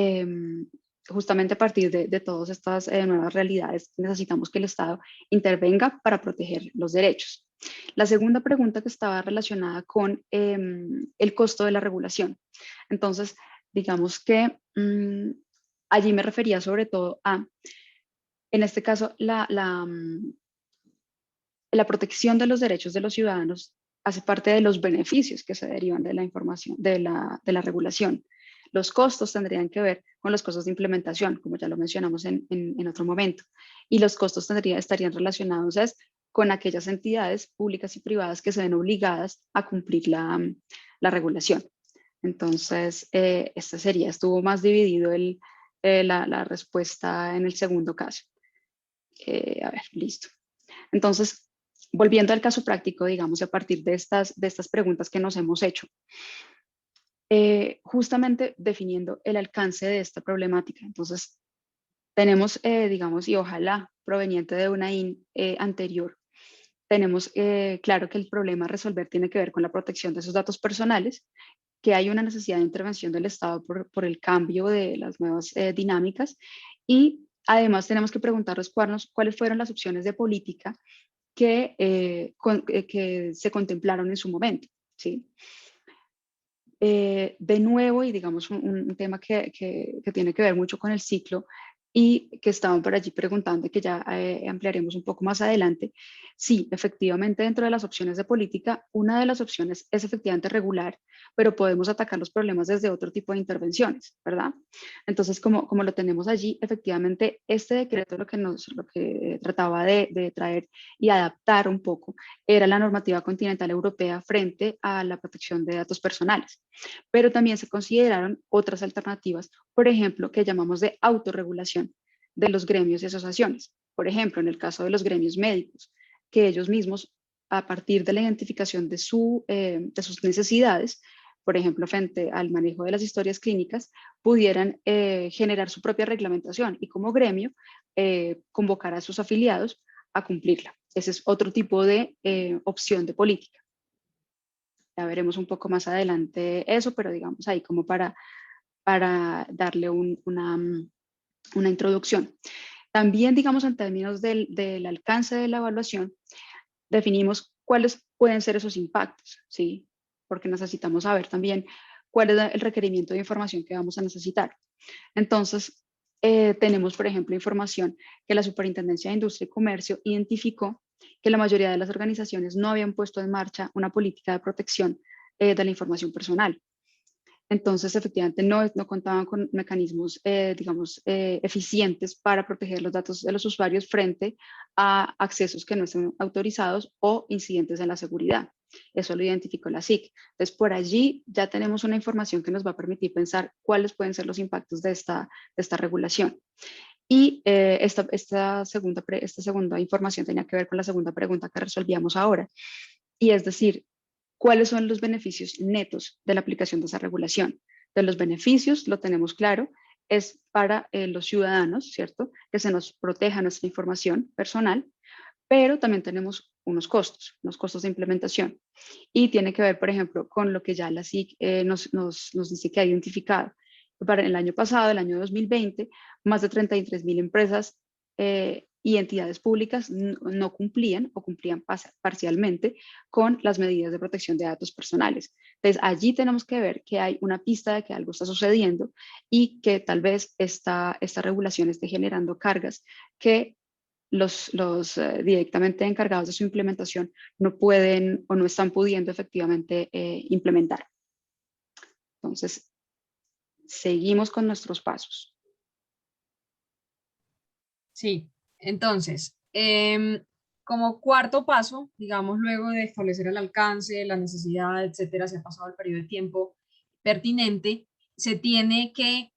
justamente a partir de todas estas nuevas realidades necesitamos que el Estado intervenga para proteger los derechos. La segunda pregunta que estaba relacionada con el costo de la regulación. Entonces, digamos que allí me refería sobre todo a, en este caso, la protección de los derechos de los ciudadanos hace parte de los beneficios que se derivan de la información, de la regulación. Los costos tendrían que ver con los costos de implementación, como ya lo mencionamos en otro momento, y los costos estarían relacionados con aquellas entidades públicas y privadas que se ven obligadas a cumplir la regulación. Entonces, estuvo más dividido la respuesta en el segundo caso. A ver, listo. Entonces, volviendo al caso práctico, digamos, a partir de estas preguntas que nos hemos hecho, justamente definiendo el alcance de esta problemática. Entonces, tenemos, digamos, y ojalá proveniente de una anterior, tenemos claro que el problema a resolver tiene que ver con la protección de esos datos personales, que hay una necesidad de intervención del Estado por el cambio de las nuevas dinámicas, y además tenemos que preguntarnos cuáles fueron las opciones de política que se contemplaron en su momento, ¿sí? De nuevo, y digamos un tema que tiene que ver mucho con el ciclo y que estaban por allí preguntando, que ya ampliaremos un poco más adelante. Sí, efectivamente, dentro de las opciones de política, una de las opciones es efectivamente regular, pero podemos atacar los problemas desde otro tipo de intervenciones, ¿verdad? Entonces, como lo tenemos allí, efectivamente, este decreto lo que trataba de traer y adaptar un poco era la normativa continental europea frente a la protección de datos personales. Pero también se consideraron otras alternativas, por ejemplo, que llamamos de autorregulación de los gremios y asociaciones. Por ejemplo, en el caso de los gremios médicos, que ellos mismos, a partir de la identificación de sus necesidades, por ejemplo, frente al manejo de las historias clínicas, pudieran generar su propia reglamentación y como gremio convocar a sus afiliados a cumplirla. Ese es otro tipo de opción de política. Ya veremos un poco más adelante eso, pero digamos ahí como para darle una introducción. También, digamos, en términos del alcance de la evaluación, definimos cuáles pueden ser esos impactos, ¿sí? Porque necesitamos saber también cuál es el requerimiento de información que vamos a necesitar. Entonces, tenemos, por ejemplo, información que la Superintendencia de Industria y Comercio identificó que la mayoría de las organizaciones no habían puesto en marcha una política de protección de la información personal. Entonces, efectivamente, no contaban con mecanismos, digamos, eficientes para proteger los datos de los usuarios frente a accesos que no estén autorizados o incidentes en la seguridad. Eso lo identificó la SIC. Entonces, por allí ya tenemos una información que nos va a permitir pensar cuáles pueden ser los impactos de esta regulación. Y esta segunda información tenía que ver con la segunda pregunta que resolvíamos ahora. Y es decir, ¿cuáles son los beneficios netos de la aplicación de esa regulación? De los beneficios, lo tenemos claro, es para los ciudadanos, ¿cierto? Que se nos proteja nuestra información personal, pero también tenemos unos costos de implementación. Y tiene que ver, por ejemplo, con lo que ya la SIC nos dice que ha identificado. Para el año pasado, el año 2020, más de 33.000 empresas y entidades públicas no cumplían o cumplían parcialmente con las medidas de protección de datos personales. Entonces, allí tenemos que ver que hay una pista de que algo está sucediendo y que tal vez esta regulación esté generando cargas que los directamente encargados de su implementación no pueden o no están pudiendo efectivamente implementar. Entonces, seguimos con nuestros pasos. Sí, entonces, como cuarto paso, digamos, luego de establecer el alcance, la necesidad, etcétera, se ha pasado el periodo de tiempo pertinente, se tiene que,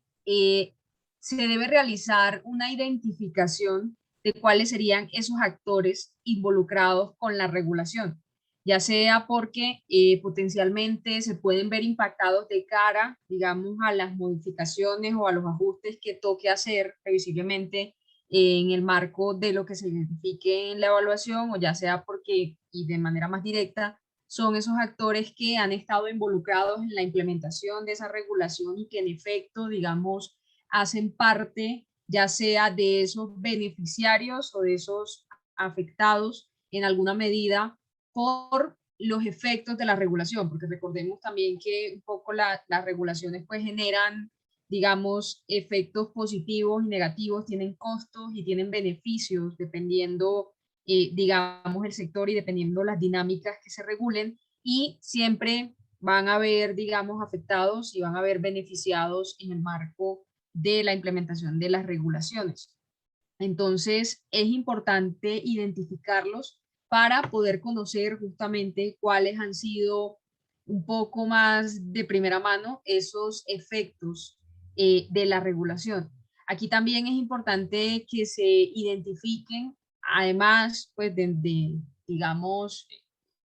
se debe realizar una identificación de cuáles serían esos actores involucrados con la regulación, ya sea porque potencialmente se pueden ver impactados de cara, digamos, a las modificaciones o a los ajustes que toque hacer previsiblemente en el marco de lo que se identifique en la evaluación, o ya sea porque, y de manera más directa, son esos actores que han estado involucrados en la implementación de esa regulación y que en efecto, digamos, hacen parte ya sea de esos beneficiarios o de esos afectados en alguna medida por los efectos de la regulación, porque recordemos también que un poco las regulaciones pues generan, digamos, efectos positivos y negativos, tienen costos y tienen beneficios dependiendo, digamos, el sector y dependiendo las dinámicas que se regulen, y siempre van a haber, digamos, afectados y van a haber beneficiados en el marco de la implementación de las regulaciones. Entonces, es importante identificarlos para poder conocer justamente cuáles han sido un poco más de primera mano esos efectos de la regulación. Aquí también es importante que se identifiquen, además, pues, digamos,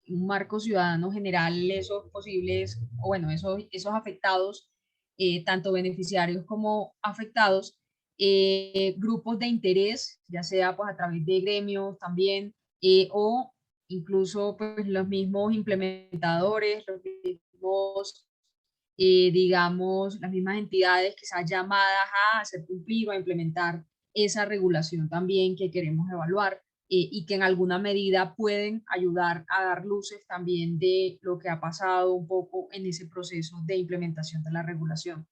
un marco ciudadano general, esos posibles, o bueno, esos afectados, tanto beneficiarios como afectados, grupos de interés, ya sea pues a través de gremios también, o incluso pues los mismos implementadores, los mismos, digamos, las mismas entidades que sean llamadas a hacer cumplir o a implementar esa regulación también que queremos evaluar, y que en alguna medida pueden ayudar a dar luces también de lo que ha pasado un poco en ese proceso de implementación de la regulación.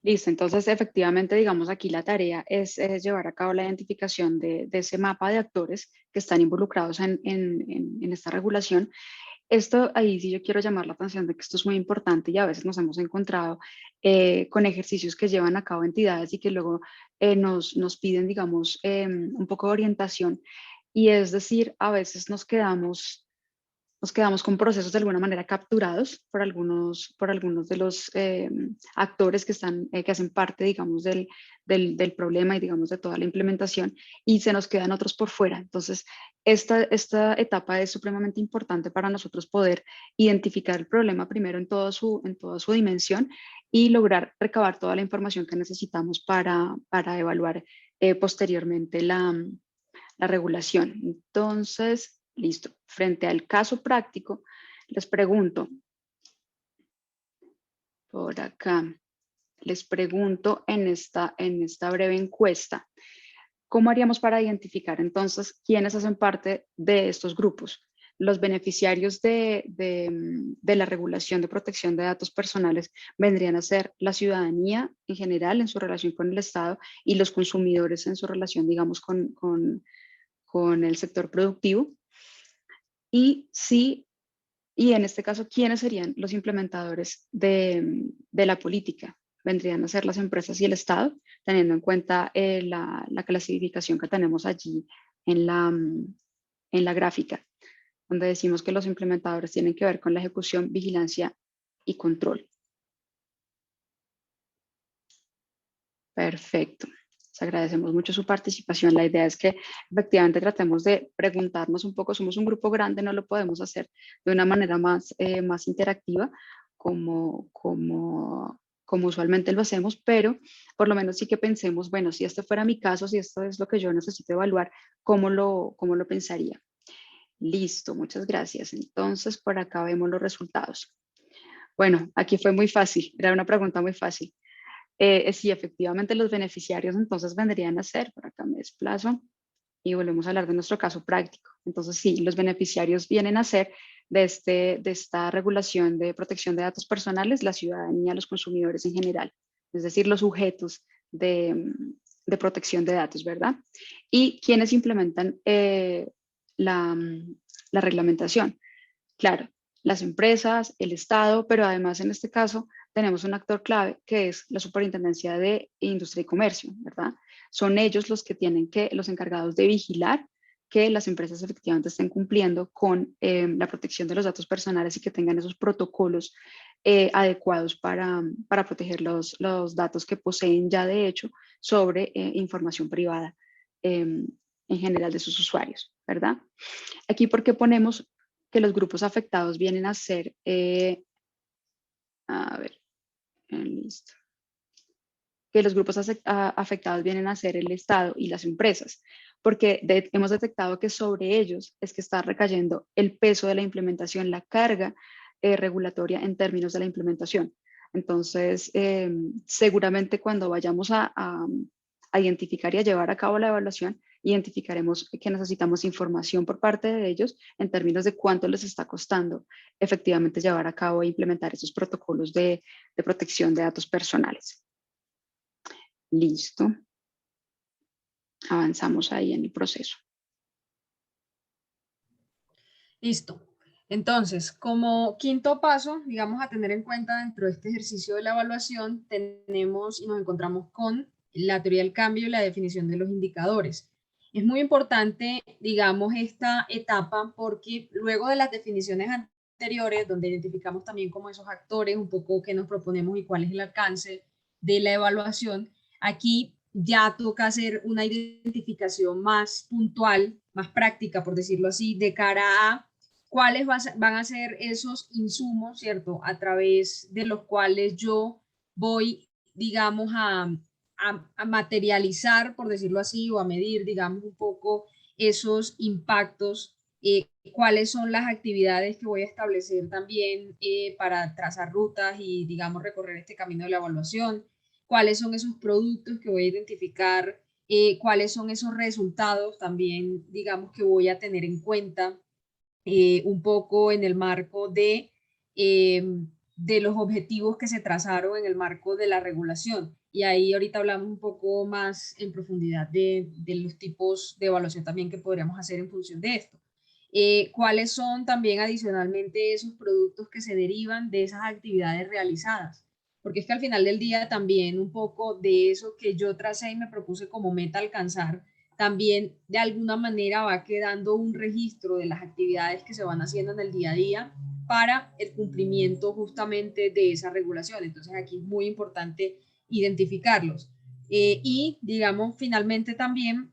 Listo, entonces efectivamente, digamos, aquí la tarea es llevar a cabo la identificación de ese mapa de actores que están involucrados en esta regulación. Esto ahí sí yo quiero llamar la atención de que esto es muy importante y a veces nos hemos encontrado con ejercicios que llevan a cabo entidades y que luego nos piden, digamos, un poco de orientación, y es decir, a veces nos quedamos con procesos de alguna manera capturados por algunos de los actores que hacen parte, digamos, del problema y, digamos, de toda la implementación, y se nos quedan otros por fuera. Entonces, esta etapa es supremamente importante para nosotros poder identificar el problema primero en toda su dimensión y lograr recabar toda la información que necesitamos para evaluar posteriormente la regulación. Entonces, listo. Frente al caso práctico, les pregunto, por acá. Les pregunto en esta breve encuesta, ¿cómo haríamos para identificar entonces quiénes hacen parte de estos grupos? Los beneficiarios de la regulación de protección de datos personales vendrían a ser la ciudadanía en general en su relación con el Estado y los consumidores en su relación, digamos, con el sector productivo. Y en este caso, ¿quiénes serían los implementadores de la política? Vendrían a ser las empresas y el Estado, teniendo en cuenta la clasificación que tenemos allí en la gráfica, donde decimos que los implementadores tienen que ver con la ejecución, vigilancia y control. Perfecto. Les agradecemos mucho su participación. La idea es que efectivamente tratemos de preguntarnos un poco. Somos un grupo grande, no lo podemos hacer de una manera más interactiva como usualmente lo hacemos, pero por lo menos sí que pensemos, bueno, si este fuera mi caso, si esto es lo que yo necesito evaluar, ¿cómo lo pensaría? Listo, muchas gracias. Entonces, por acá vemos los resultados. Bueno, aquí fue muy fácil, era una pregunta muy fácil. Sí, efectivamente los beneficiarios entonces vendrían a ser, por acá me desplazo y volvemos a hablar de nuestro caso práctico. Entonces sí, los beneficiarios vienen a ser de esta regulación de protección de datos personales, la ciudadanía, los consumidores en general, es decir, los sujetos de protección de datos, ¿verdad? Y quienes implementan la reglamentación. Claro, las empresas, el Estado, pero además en este caso tenemos un actor clave que es la Superintendencia de Industria y Comercio, ¿verdad? Son ellos los que los encargados de vigilar que las empresas efectivamente estén cumpliendo con la protección de los datos personales y que tengan esos protocolos adecuados para proteger los datos que poseen ya de hecho sobre información privada en general de sus usuarios, ¿verdad? Aquí, ¿por qué ponemos que los grupos afectados vienen a ser, listo, que los grupos afectados vienen a ser el Estado y las empresas? Porque hemos detectado que sobre ellos es que está recayendo el peso de la implementación, la carga regulatoria en términos de la implementación. Entonces, seguramente cuando vayamos a identificar y a llevar a cabo la evaluación, identificaremos que necesitamos información por parte de ellos en términos de cuánto les está costando efectivamente llevar a cabo e implementar esos protocolos de protección de datos personales. Listo. Avanzamos ahí en el proceso. Listo. Entonces, como quinto paso, digamos, a tener en cuenta dentro de este ejercicio de la evaluación, tenemos y nos encontramos con la teoría del cambio y la definición de los indicadores. Es muy importante, digamos, esta etapa porque luego de las definiciones anteriores, donde identificamos también como esos actores, un poco qué nos proponemos y cuál es el alcance de la evaluación, aquí ya toca hacer una identificación más puntual, más práctica, por decirlo así, de cara a cuáles van a ser esos insumos, ¿cierto? A través de los cuales yo voy, digamos, a materializar, por decirlo así, o a medir, digamos, un poco esos impactos, cuáles son las actividades que voy a establecer también para trazar rutas y, digamos, recorrer este camino de la evaluación, cuáles son esos productos que voy a identificar, cuáles son esos resultados también, digamos, que voy a tener en cuenta un poco en el marco de los objetivos que se trazaron en el marco de la regulación. Y ahí ahorita hablamos un poco más en profundidad de los tipos de evaluación también que podríamos hacer en función de esto. ¿Cuáles son también adicionalmente esos productos que se derivan de esas actividades realizadas? Porque es que al final del día también un poco de eso que yo tracé y me propuse como meta alcanzar, también de alguna manera va quedando un registro de las actividades que se van haciendo en el día a día para el cumplimiento justamente de esa regulación. Entonces aquí es muy importante identificarlos. Y digamos, finalmente también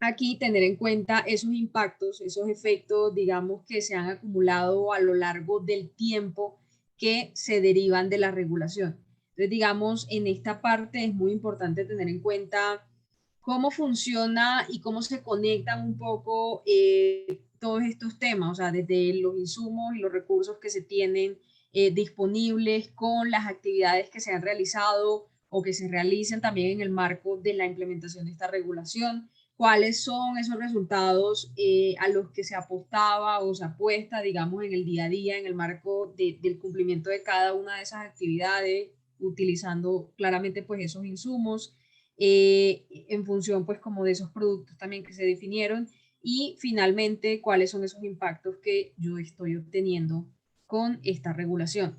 aquí tener en cuenta esos impactos, esos efectos, digamos, que se han acumulado a lo largo del tiempo que se derivan de la regulación. Entonces, digamos, en esta parte es muy importante tener en cuenta cómo funciona y cómo se conectan un poco todos estos temas, o sea, desde los insumos y los recursos que se tienen disponibles con las actividades que se han realizado o que se realicen también en el marco de la implementación de esta regulación, cuáles son esos resultados a los que se apostaba o se apuesta, digamos, en el día a día, en el marco del cumplimiento de cada una de esas actividades, utilizando claramente pues esos insumos, en función pues como de esos productos también que se definieron, y finalmente cuáles son esos impactos que yo estoy obteniendo con esta regulación.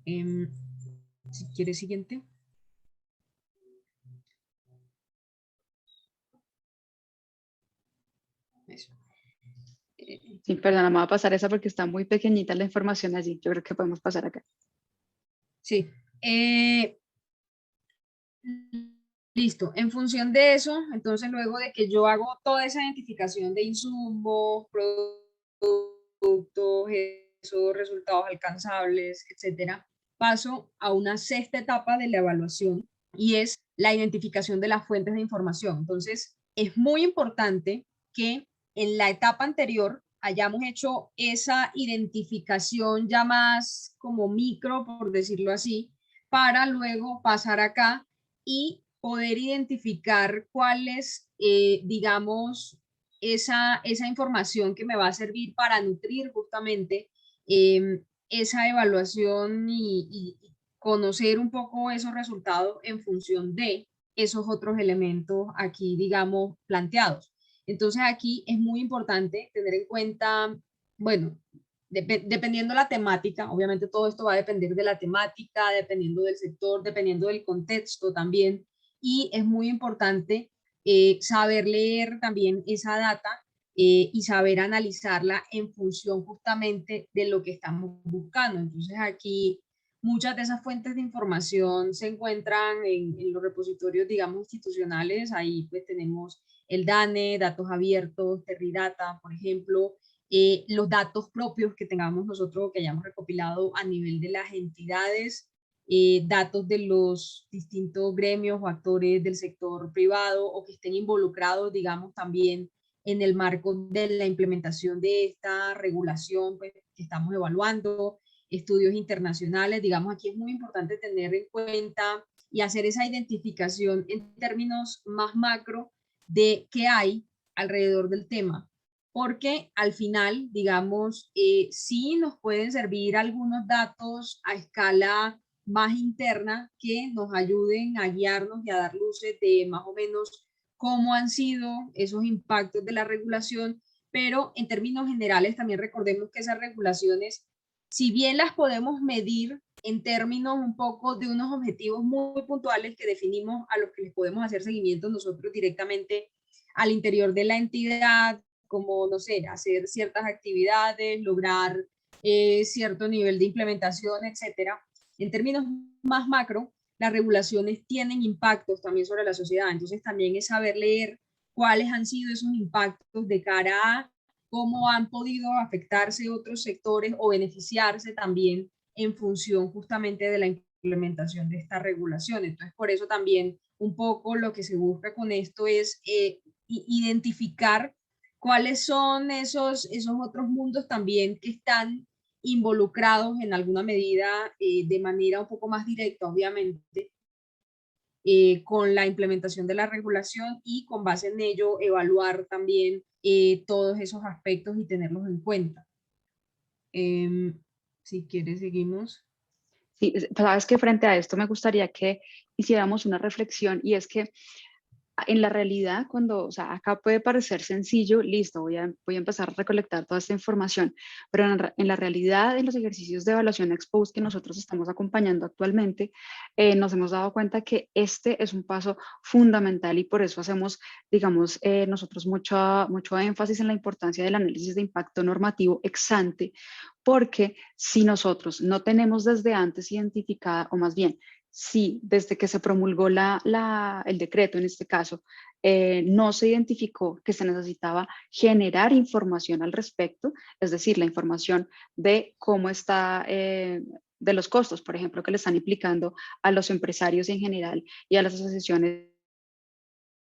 Si quieres, siguiente. Eso. Sí, perdona, me voy a pasar esa porque está muy pequeñita la información allí. Yo creo que podemos pasar acá. Sí. Listo. En función de eso, entonces luego de que yo hago toda esa identificación de insumos, productos, esos resultados alcanzables, etcétera, paso a una sexta etapa de la evaluación y es la identificación de las fuentes de información. Entonces, es muy importante que en la etapa anterior hayamos hecho esa identificación ya más como micro, por decirlo así, para luego pasar acá y poder identificar cuál es, digamos, esa información que me va a servir para nutrir justamente esa evaluación y conocer un poco esos resultados en función de esos otros elementos aquí, digamos, planteados. Entonces aquí es muy importante tener en cuenta, bueno, dependiendo la temática, obviamente todo esto va a depender de la temática, dependiendo del sector, dependiendo del contexto también, y es muy importante saber leer también esa data y saber analizarla en función justamente de lo que estamos buscando. Entonces aquí muchas de esas fuentes de información se encuentran en los repositorios, digamos, institucionales. Ahí pues tenemos el DANE, datos abiertos, Terridata, por ejemplo, los datos propios que tengamos nosotros, que hayamos recopilado a nivel de las entidades, datos de los distintos gremios o actores del sector privado o que estén involucrados, digamos, también en el marco de la implementación de esta regulación pues, que estamos evaluando, estudios internacionales. Digamos, aquí es muy importante tener en cuenta y hacer esa identificación en términos más macro de qué hay alrededor del tema, porque al final, digamos, sí nos pueden servir algunos datos a escala más interna que nos ayuden a guiarnos y a dar luces de más o menos cómo han sido esos impactos de la regulación, pero en términos generales también recordemos que esas regulaciones, si bien las podemos medir en términos un poco de unos objetivos muy puntuales que definimos a los que les podemos hacer seguimiento nosotros directamente al interior de la entidad, como, no sé, hacer ciertas actividades, lograr cierto nivel de implementación, etcétera. En términos más macro, las regulaciones tienen impactos también sobre la sociedad, entonces también es saber leer cuáles han sido esos impactos de cara a cómo han podido afectarse otros sectores o beneficiarse también en función justamente de la implementación de esta regulación. Entonces, por eso también un poco lo que se busca con esto es identificar cuáles son esos otros mundos también que están involucrados en alguna medida de manera un poco más directa, obviamente, con la implementación de la regulación y con base en ello evaluar también todos esos aspectos y tenerlos en cuenta. Si quieres, seguimos. Sí, sabes que frente a esto me gustaría que hiciéramos una reflexión y es que en la realidad, cuando, o sea, acá puede parecer sencillo, listo, voy a empezar a recolectar toda esta información, pero en la realidad, en los ejercicios de evaluación ex post que nosotros estamos acompañando actualmente, nos hemos dado cuenta que este es un paso fundamental y por eso hacemos, digamos, nosotros mucho énfasis en la importancia del análisis de impacto normativo ex ante, porque si nosotros no tenemos desde antes identificada, o más bien, si desde que se promulgó el decreto en este caso, no se identificó que se necesitaba generar información al respecto, es decir, la información de cómo está, de los costos, por ejemplo, que le están implicando a los empresarios en general y a las asociaciones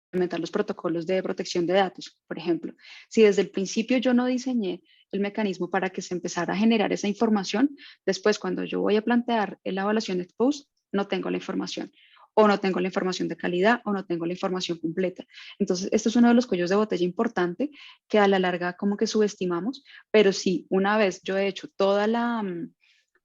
implementar los protocolos de protección de datos, por ejemplo. Si desde el principio yo no diseñé el mecanismo para que se empezara a generar esa información. Después, cuando yo voy a plantear la evaluación ex post, no tengo la información, o no tengo la información de calidad, o no tengo la información completa. Entonces, esto es uno de los cuellos de botella importante que a la larga como que subestimamos, pero sí, una vez yo he hecho toda la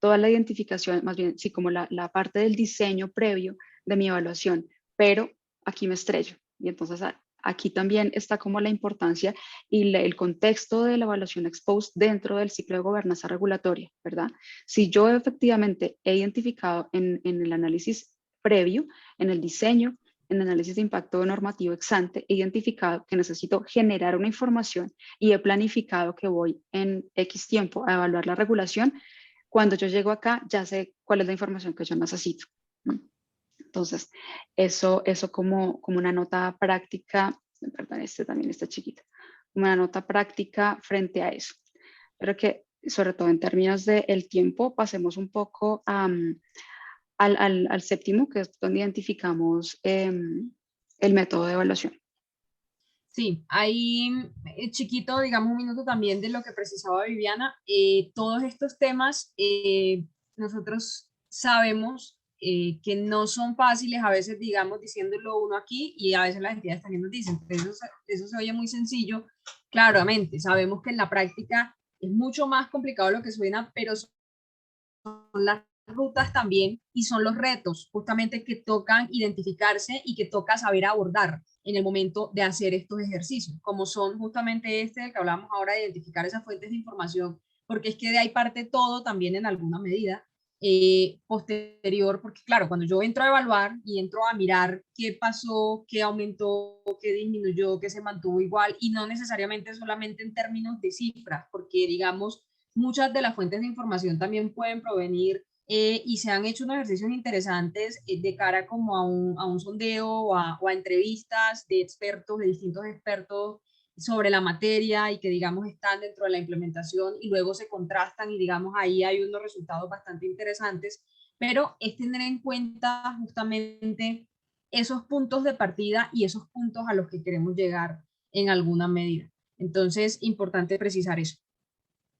identificación, más bien, sí, como la parte del diseño previo de mi evaluación, pero aquí me estrello. Y entonces aquí también está como la importancia y el contexto de la evaluación ex post dentro del ciclo de gobernanza regulatoria, ¿verdad? Si yo efectivamente he identificado en el análisis previo, en el diseño, en el análisis de impacto normativo ex ante, he identificado que necesito generar una información y he planificado que voy en X tiempo a evaluar la regulación, cuando yo llego acá ya sé cuál es la información que yo necesito. Entonces, eso como una nota práctica, perdón, este también está chiquito, como una nota práctica frente a eso. Pero que, sobre todo en términos del tiempo, pasemos un poco al séptimo, que es donde identificamos el método de evaluación. Sí, ahí chiquito, digamos un minuto también de lo que precisaba Viviana. Todos estos temas nosotros sabemos que no son fáciles, a veces digamos diciéndolo uno aquí y a veces las entidades también nos dicen, pero eso se oye muy sencillo, claramente, sabemos que en la práctica es mucho más complicado de lo que suena, pero son las rutas también y son los retos justamente que tocan identificarse y que toca saber abordar en el momento de hacer estos ejercicios, como son justamente este del que hablamos ahora, de identificar esas fuentes de información, porque es que de ahí parte todo también en alguna medida posterior, porque claro, cuando yo entro a evaluar y entro a mirar qué pasó, qué aumentó, qué disminuyó, qué se mantuvo igual, y no necesariamente solamente en términos de cifras, porque digamos, muchas de las fuentes de información también pueden provenir y se han hecho unos ejercicios interesantes de cara como a un sondeo o a entrevistas de expertos, de distintos expertos sobre la materia y que digamos están dentro de la implementación y luego se contrastan y digamos ahí hay unos resultados bastante interesantes, pero es tener en cuenta justamente esos puntos de partida y esos puntos a los que queremos llegar en alguna medida. Entonces, importante precisar eso.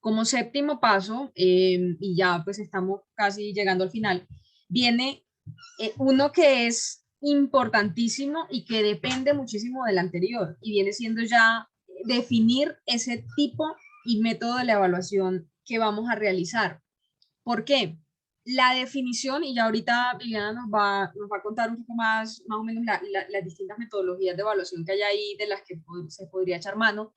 Como séptimo paso, y ya pues estamos casi llegando al final, viene uno que es importantísimo y que depende muchísimo del anterior y viene siendo ya definir ese tipo y método de la evaluación que vamos a realizar. ¿Por qué? La definición, y ya ahorita Viviana nos va a contar un poco más o menos las distintas metodologías de evaluación que hay ahí, de las que se podría echar mano.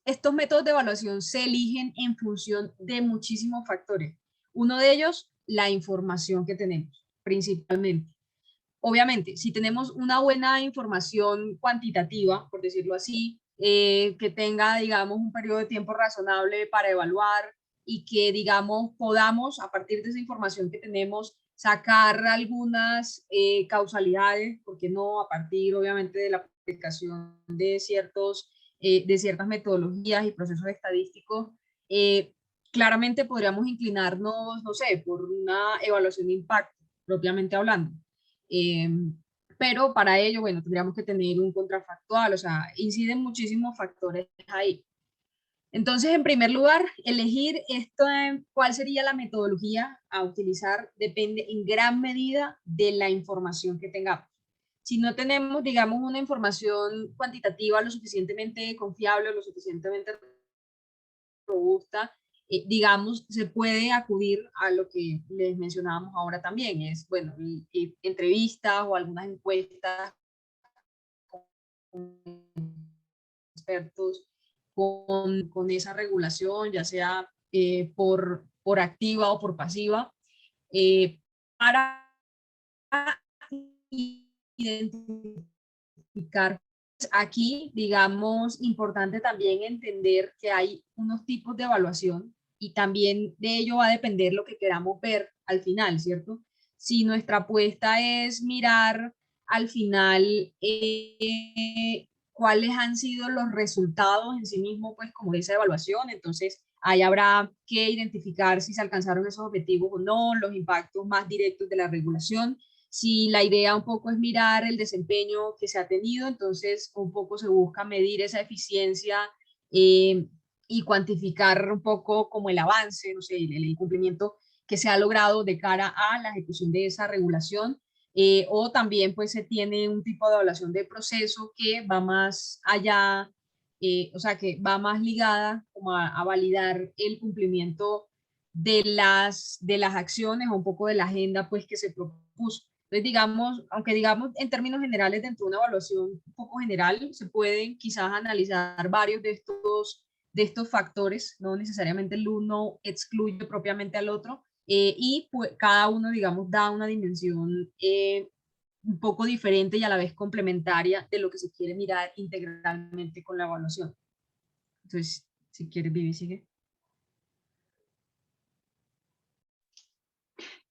Estos métodos de evaluación se eligen en función de muchísimos factores. Uno de ellos, la información que tenemos, principalmente. Obviamente, si tenemos una buena información cuantitativa, por decirlo así, que tenga, digamos, un periodo de tiempo razonable para evaluar y que, digamos, podamos, a partir de esa información que tenemos, sacar algunas causalidades, porque no a partir, obviamente, de la aplicación de ciertas metodologías y procesos estadísticos, claramente podríamos inclinarnos, no sé, por una evaluación de impacto, propiamente hablando. Eh, pero para ello, bueno, tendríamos que tener un contrafactual, o sea, inciden muchísimos factores ahí. Entonces, en primer lugar, elegir cuál sería la metodología a utilizar depende en gran medida de la información que tengamos. Si no tenemos, digamos, una información cuantitativa lo suficientemente confiable, lo suficientemente robusta, digamos, se puede acudir a lo que les mencionábamos ahora también, es, bueno, entrevistas o algunas encuestas con expertos con esa regulación, ya sea por activa o por pasiva, para identificar. Aquí, digamos, importante también entender que hay unos tipos de evaluación y también de ello va a depender lo que queramos ver al final, ¿cierto? Si nuestra apuesta es mirar al final cuáles han sido los resultados en sí mismo, pues como de esa evaluación, entonces ahí habrá que identificar si se alcanzaron esos objetivos o no, los impactos más directos de la regulación. Si la idea un poco es mirar el desempeño que se ha tenido, entonces un poco se busca medir esa eficiencia y cuantificar un poco como el avance, no sé, el cumplimiento que se ha logrado de cara a la ejecución de esa regulación. O también pues se tiene un tipo de evaluación de proceso que va más allá, o sea, que va más ligada como a validar el cumplimiento de las acciones o un poco de la agenda pues que se propuso. Entonces, digamos, aunque digamos en términos generales dentro de una evaluación un poco general, se pueden quizás analizar varios de estos factores, no necesariamente el uno excluye propiamente al otro, y pues cada uno, digamos, da una dimensión un poco diferente y a la vez complementaria de lo que se quiere mirar integralmente con la evaluación. Entonces, si quieres, Vivi, sigue.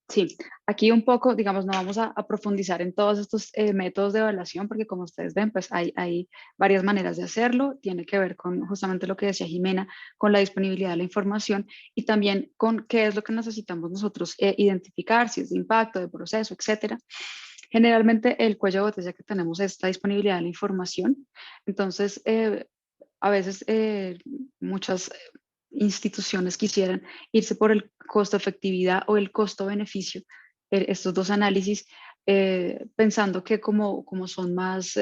Sí, aquí un poco, digamos, no vamos a profundizar en todos estos métodos de evaluación, porque como ustedes ven, pues hay varias maneras de hacerlo. Tiene que ver con justamente lo que decía Jimena, con la disponibilidad de la información y también con qué es lo que necesitamos nosotros identificar, si es de impacto, de proceso, etcétera. Generalmente el cuello de botella que tenemos es la disponibilidad de la información. Entonces, a veces muchas instituciones quisieran irse por el costo-efectividad o el costo-beneficio, estos dos análisis, pensando que como son más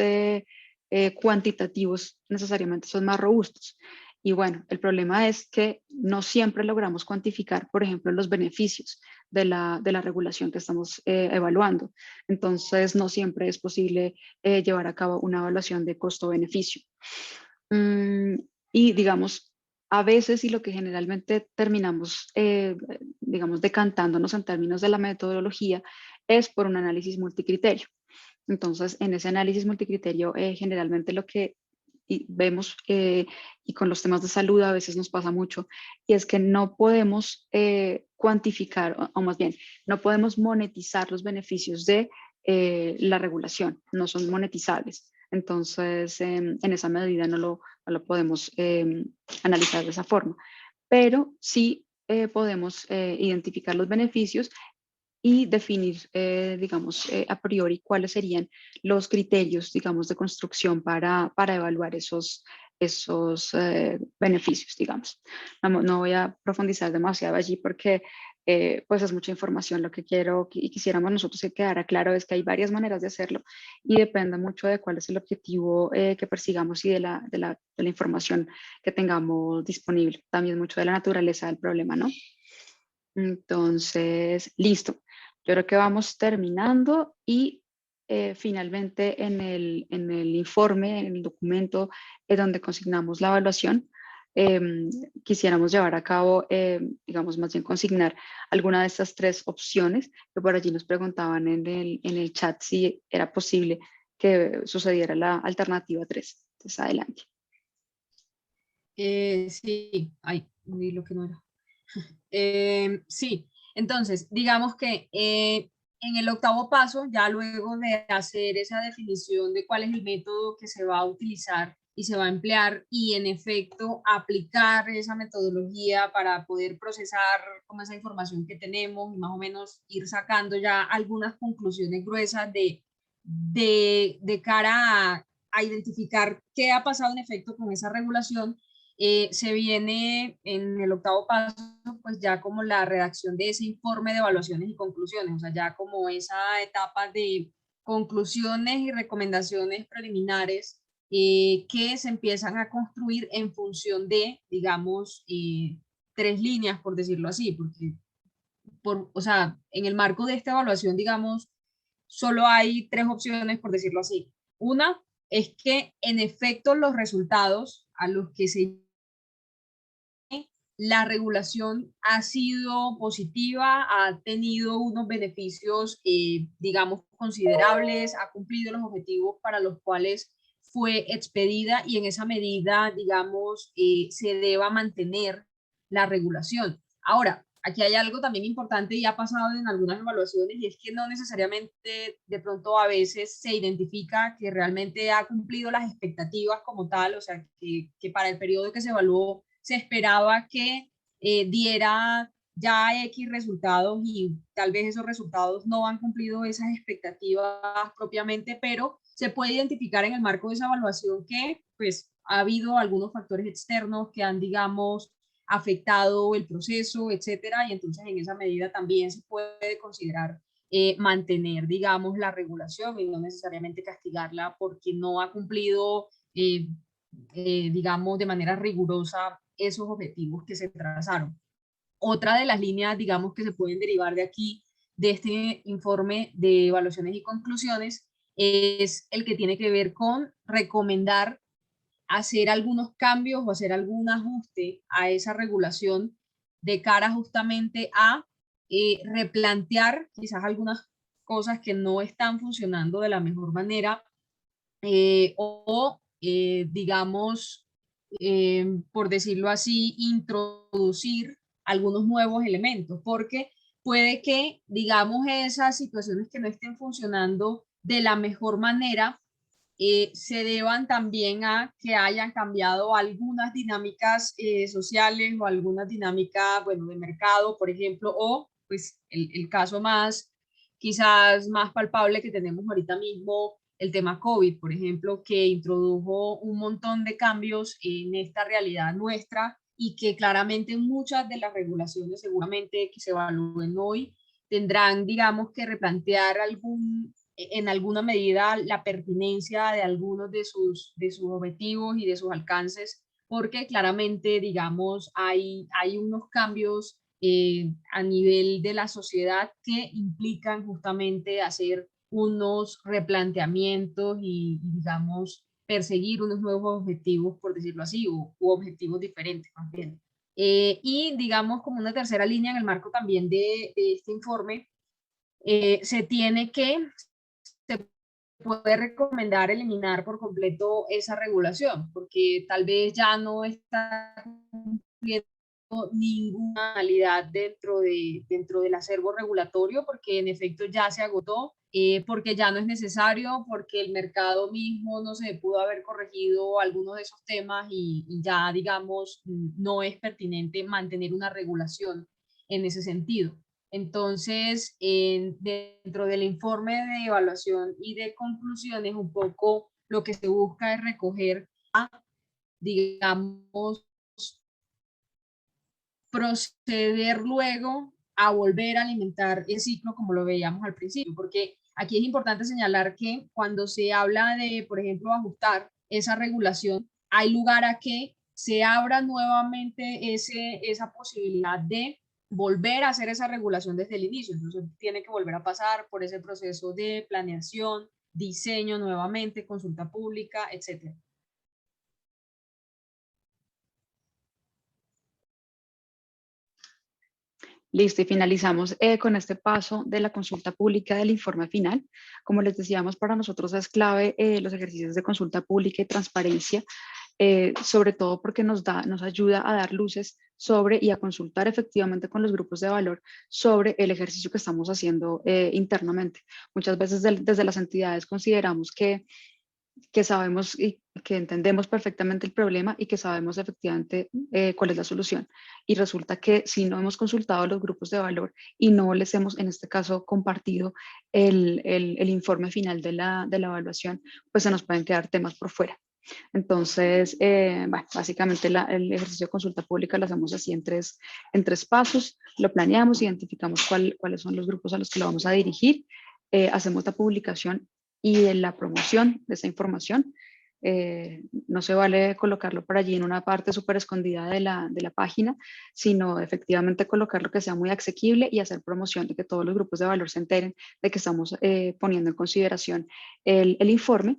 cuantitativos, necesariamente son más robustos. Y bueno, el problema es que no siempre logramos cuantificar, por ejemplo, los beneficios de la regulación que estamos evaluando. Entonces, no siempre es posible llevar a cabo una evaluación de costo-beneficio. Y digamos, a veces y lo que generalmente terminamos, digamos, decantándonos en términos de la metodología es por un análisis multicriterio. Entonces, en ese análisis multicriterio, generalmente lo que vemos, y con los temas de salud a veces nos pasa mucho, y es que no podemos cuantificar, o más bien, no podemos monetizar los beneficios de la regulación, no son monetizables. Entonces, en esa medida no lo podemos analizar de esa forma, pero sí podemos identificar los beneficios y definir, digamos, a priori cuáles serían los criterios, digamos, de construcción para evaluar esos beneficios, digamos. No voy a profundizar demasiado allí porque pues es mucha información. Lo que quiero y quisiéramos nosotros que quedara claro es que hay varias maneras de hacerlo y depende mucho de cuál es el objetivo que persigamos y de la información que tengamos disponible. También mucho de la naturaleza del problema, ¿no? Entonces, listo. Yo creo que vamos terminando y finalmente en el informe, en el documento donde consignamos la evaluación, quisiéramos llevar a cabo, digamos, más bien consignar alguna de estas tres opciones que por allí nos preguntaban en el chat si era posible que sucediera la alternativa 3. Entonces, adelante. Sí, ay, vi lo que no era. Sí, entonces, digamos que en el octavo paso, ya luego de hacer esa definición de cuál es el método que se va a utilizar y se va a emplear y en efecto aplicar esa metodología para poder procesar como esa información que tenemos y más o menos ir sacando ya algunas conclusiones gruesas de cara a identificar qué ha pasado en efecto con esa regulación. Se viene en el octavo paso, pues ya como la redacción de ese informe de evaluaciones y conclusiones, o sea, ya como esa etapa de conclusiones y recomendaciones preliminares que se empiezan a construir en función de, digamos, tres líneas, por decirlo así, porque, o sea, en el marco de esta evaluación, digamos, solo hay tres opciones, por decirlo así. Una es que, en efecto, los resultados a los que se la regulación ha sido positiva, ha tenido unos beneficios, digamos, considerables, ha cumplido los objetivos para los cuales fue expedida y en esa medida, digamos, se deba mantener la regulación. Ahora, aquí hay algo también importante y ha pasado en algunas evaluaciones y es que no necesariamente de pronto a veces se identifica que realmente ha cumplido las expectativas como tal, o sea, que para el periodo que se evaluó se esperaba que diera ya X resultados y tal vez esos resultados no han cumplido esas expectativas propiamente, pero se puede identificar en el marco de esa evaluación que pues ha habido algunos factores externos que han, digamos, afectado el proceso, etcétera, y entonces en esa medida también se puede considerar mantener, digamos, la regulación y no necesariamente castigarla porque no ha cumplido, digamos, de manera rigurosa esos objetivos que se trazaron. Otra de las líneas, digamos, que se pueden derivar de aquí, de este informe de evaluaciones y conclusiones, es el que tiene que ver con recomendar hacer algunos cambios o hacer algún ajuste a esa regulación de cara justamente a replantear quizás algunas cosas que no están funcionando de la mejor manera digamos, por decirlo así, introducir algunos nuevos elementos, porque puede que, digamos, esas situaciones que no estén funcionando de la mejor manera se deban también a que hayan cambiado algunas dinámicas sociales o algunas dinámicas, bueno, de mercado, por ejemplo, o pues el caso más, quizás más palpable que tenemos ahorita mismo, el tema COVID, por ejemplo, que introdujo un montón de cambios en esta realidad nuestra y que claramente muchas de las regulaciones seguramente que se evalúen hoy tendrán, digamos, que replantear en alguna medida la pertinencia de algunos de sus objetivos y de sus alcances, porque claramente, digamos, hay unos cambios a nivel de la sociedad que implican justamente hacer unos replanteamientos y, digamos, perseguir unos nuevos objetivos, por decirlo así, u objetivos diferentes más bien. Y digamos, como una tercera línea en el marco también de este informe, se puede recomendar eliminar por completo esa regulación, porque tal vez ya no está cumpliendo ninguna realidad dentro del acervo regulatorio, porque en efecto ya se agotó, porque ya no es necesario, porque el mercado mismo no se pudo haber corregido algunos de esos temas y ya, digamos, no es pertinente mantener una regulación en ese sentido. Entonces, dentro del informe de evaluación y de conclusiones, un poco lo que se busca es recoger, digamos, proceder luego a volver a alimentar el ciclo como lo veíamos al principio, porque aquí es importante señalar que cuando se habla de, por ejemplo, ajustar esa regulación, hay lugar a que se abra nuevamente esa posibilidad de volver a hacer esa regulación desde el inicio. Entonces tiene que volver a pasar por ese proceso de planeación, diseño nuevamente, consulta pública, etcétera. Listo, y finalizamos con este paso de la consulta pública del informe final. Como les decíamos, para nosotros es clave los ejercicios de consulta pública y transparencia, sobre todo porque nos ayuda a dar luces sobre y a consultar efectivamente con los grupos de valor sobre el ejercicio que estamos haciendo internamente. Muchas veces desde las entidades consideramos que sabemos y que entendemos perfectamente el problema y que sabemos efectivamente cuál es la solución. Y resulta que si no hemos consultado a los grupos de valor y no les hemos, en este caso, compartido el informe final de la evaluación, pues se nos pueden quedar temas por fuera. Entonces, bueno, básicamente el ejercicio de consulta pública lo hacemos así en tres pasos. Lo planeamos, identificamos cuáles son los grupos a los que lo vamos a dirigir, hacemos la publicación y en la promoción de esa información. No se vale colocarlo por allí en una parte súper escondida de la página, sino efectivamente colocarlo que sea muy asequible y hacer promoción de que todos los grupos de valor se enteren de que estamos poniendo en consideración el informe.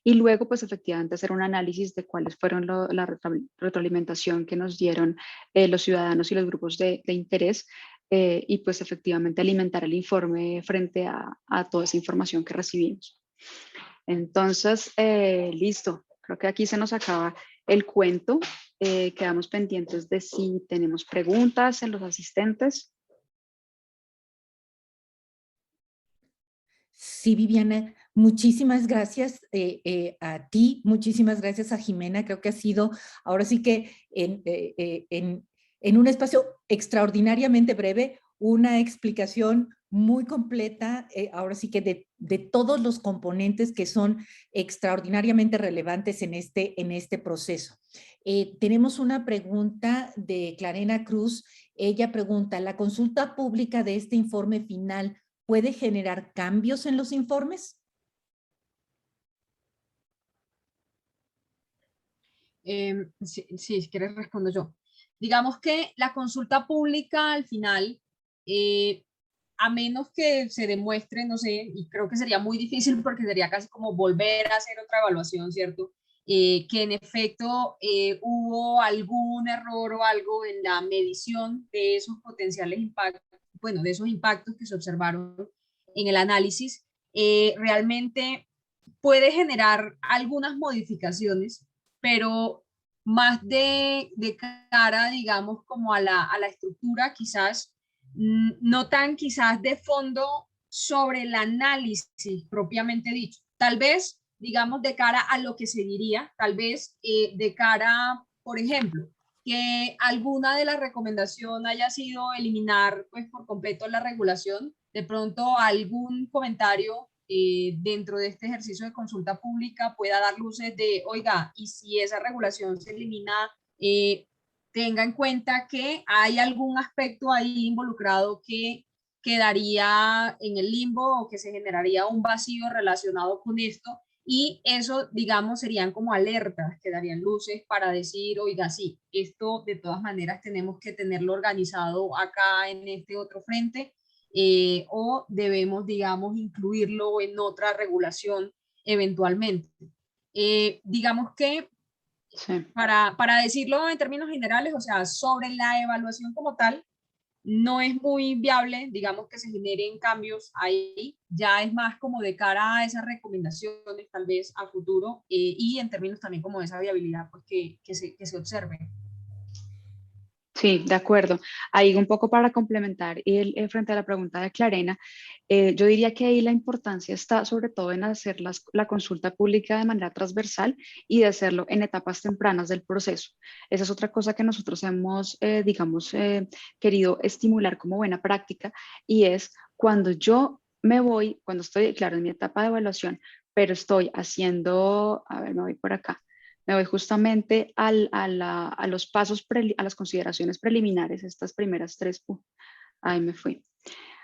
Y luego, pues efectivamente hacer un análisis de cuáles fueron la retroalimentación que nos dieron los ciudadanos y los grupos de interés y pues efectivamente alimentar el informe frente a toda esa información que recibimos. Entonces, listo. Creo que aquí se nos acaba el cuento. Quedamos pendientes de si tenemos preguntas en los asistentes. Sí, Viviana, muchísimas gracias a ti, muchísimas gracias a Jimena. Creo que ha sido, ahora sí que en un espacio extraordinariamente breve, una explicación muy completa, ahora sí que de todos los componentes que son extraordinariamente relevantes en este proceso. Tenemos una pregunta de Clarena Cruz. Ella pregunta, ¿la consulta pública de este informe final puede generar cambios en los informes? Sí, si quieres respondo yo. Digamos que la consulta pública al final, a menos que se demuestre, no sé, y creo que sería muy difícil porque sería casi como volver a hacer otra evaluación, ¿cierto? Que en efecto hubo algún error o algo en la medición de esos potenciales impactos, bueno, de esos impactos que se observaron en el análisis, realmente puede generar algunas modificaciones, pero más de cara, digamos, como a la estructura, quizás, no tan quizás de fondo sobre el análisis propiamente dicho. Tal vez, digamos, de cara a lo que seguiría, tal vez de cara, por ejemplo, que alguna de las recomendaciones haya sido eliminar pues por completo la regulación, de pronto algún comentario dentro de este ejercicio de consulta pública pueda dar luces de, oiga, y si esa regulación se elimina, tenga en cuenta que hay algún aspecto ahí involucrado que quedaría en el limbo o que se generaría un vacío relacionado con esto y eso, digamos, serían como alertas que darían luces para decir, oiga, sí, esto de todas maneras tenemos que tenerlo organizado acá en este otro frente o debemos, digamos, incluirlo en otra regulación eventualmente. Digamos que, Sí. para decirlo en términos generales, o sea, sobre la evaluación como tal, no es muy viable, digamos, que se generen cambios ahí, ya es más como de cara a esas recomendaciones, tal vez a futuro, y en términos también como de esa viabilidad, pues que se observe. Sí, de acuerdo. Ahí un poco para complementar y frente a la pregunta de Clarena, yo diría que ahí la importancia está sobre todo en hacer la consulta pública de manera transversal y de hacerlo en etapas tempranas del proceso. Esa es otra cosa que nosotros hemos, digamos, querido estimular como buena práctica y es cuando yo me voy, cuando estoy, claro, en mi etapa de evaluación, pero estoy haciendo, a ver, me voy por acá. Me voy justamente a los pasos, a las consideraciones preliminares, estas primeras tres, ahí me fui,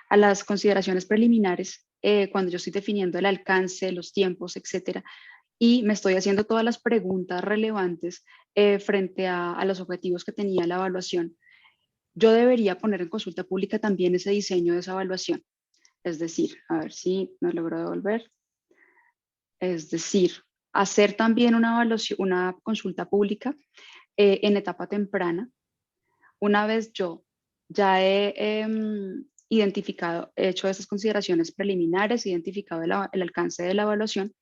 a las consideraciones preliminares, cuando yo estoy definiendo el alcance, los tiempos, etcétera, y me estoy haciendo todas las preguntas relevantes frente a los objetivos que tenía la evaluación. Yo debería poner en consulta pública también ese diseño de esa evaluación. Es decir, a ver si me logro devolver. Es decir, hacer también una evaluación, una consulta pública en etapa temprana. Una vez yo ya he identificado, he hecho esas consideraciones preliminares, identificado el alcance de la evaluación,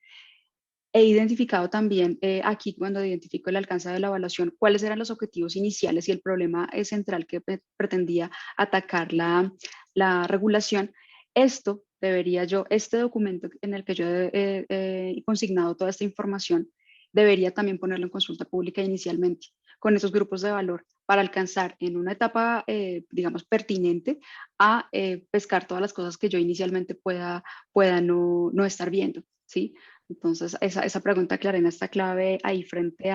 he identificado también aquí cuando identifico el alcance de la evaluación cuáles eran los objetivos iniciales y el problema central que pretendía atacar la regulación. Esto debería yo, este documento en el que yo he consignado toda esta información, debería también ponerlo en consulta pública inicialmente con esos grupos de valor para alcanzar en una etapa, digamos, pertinente a pescar todas las cosas que yo inicialmente pueda no estar viendo, ¿sí? Entonces, esa pregunta, Clarena, está clave ahí frente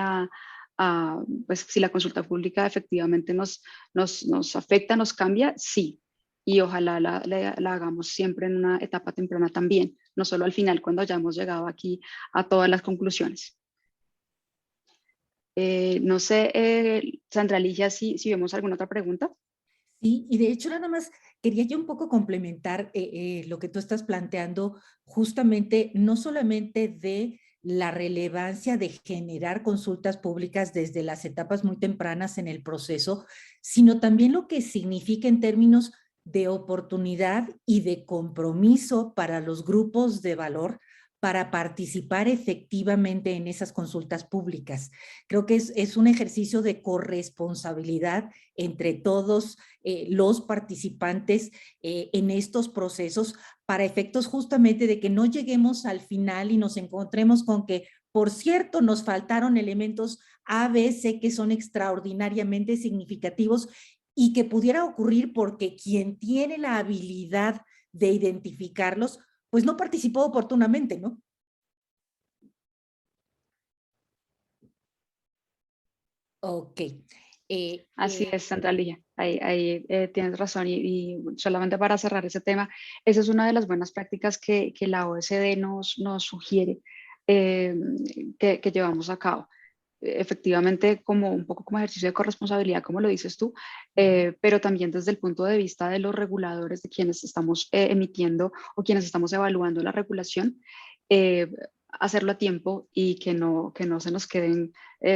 pues, si la consulta pública efectivamente nos afecta, nos cambia, sí. Y ojalá la hagamos siempre en una etapa temprana también, no solo al final cuando hayamos llegado aquí a todas las conclusiones. No sé, Sandra Ligia, si vemos alguna otra pregunta. Sí, y de hecho nada más quería yo un poco complementar lo que tú estás planteando, justamente no solamente de la relevancia de generar consultas públicas desde las etapas muy tempranas en el proceso, sino también lo que significa en términos de oportunidad y de compromiso para los grupos de valor para participar efectivamente en esas consultas públicas. Creo que es un ejercicio de corresponsabilidad entre todos los participantes en estos procesos para efectos justamente de que no lleguemos al final y nos encontremos con que, por cierto, nos faltaron elementos A, B, C que son extraordinariamente significativos y que pudiera ocurrir porque quien tiene la habilidad de identificarlos, pues no participó oportunamente, ¿no? Ok. Así es, Sandra Lía, ahí tienes razón y solamente para cerrar ese tema, esa es una de las buenas prácticas que la OSD nos sugiere eh, que llevamos a cabo. Efectivamente, como un poco como ejercicio de corresponsabilidad, como lo dices tú, pero también desde el punto de vista de los reguladores, de quienes estamos emitiendo o quienes estamos evaluando la regulación, eh, hacerlo a tiempo y que no se nos queden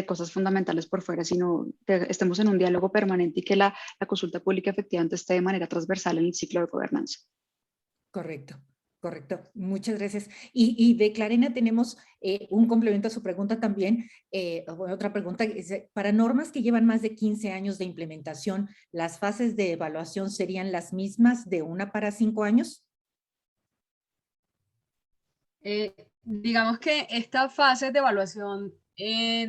cosas fundamentales por fuera, sino que estemos en un diálogo permanente y que la consulta pública efectivamente esté de manera transversal en el ciclo de gobernanza. Correcto, correcto. Muchas gracias. Y de Clarena tenemos un complemento a su pregunta también. Otra pregunta, para normas que llevan más de 15 años de implementación, ¿las fases de evaluación serían las mismas de 1 para 5 años? Digamos que estas fases de evaluación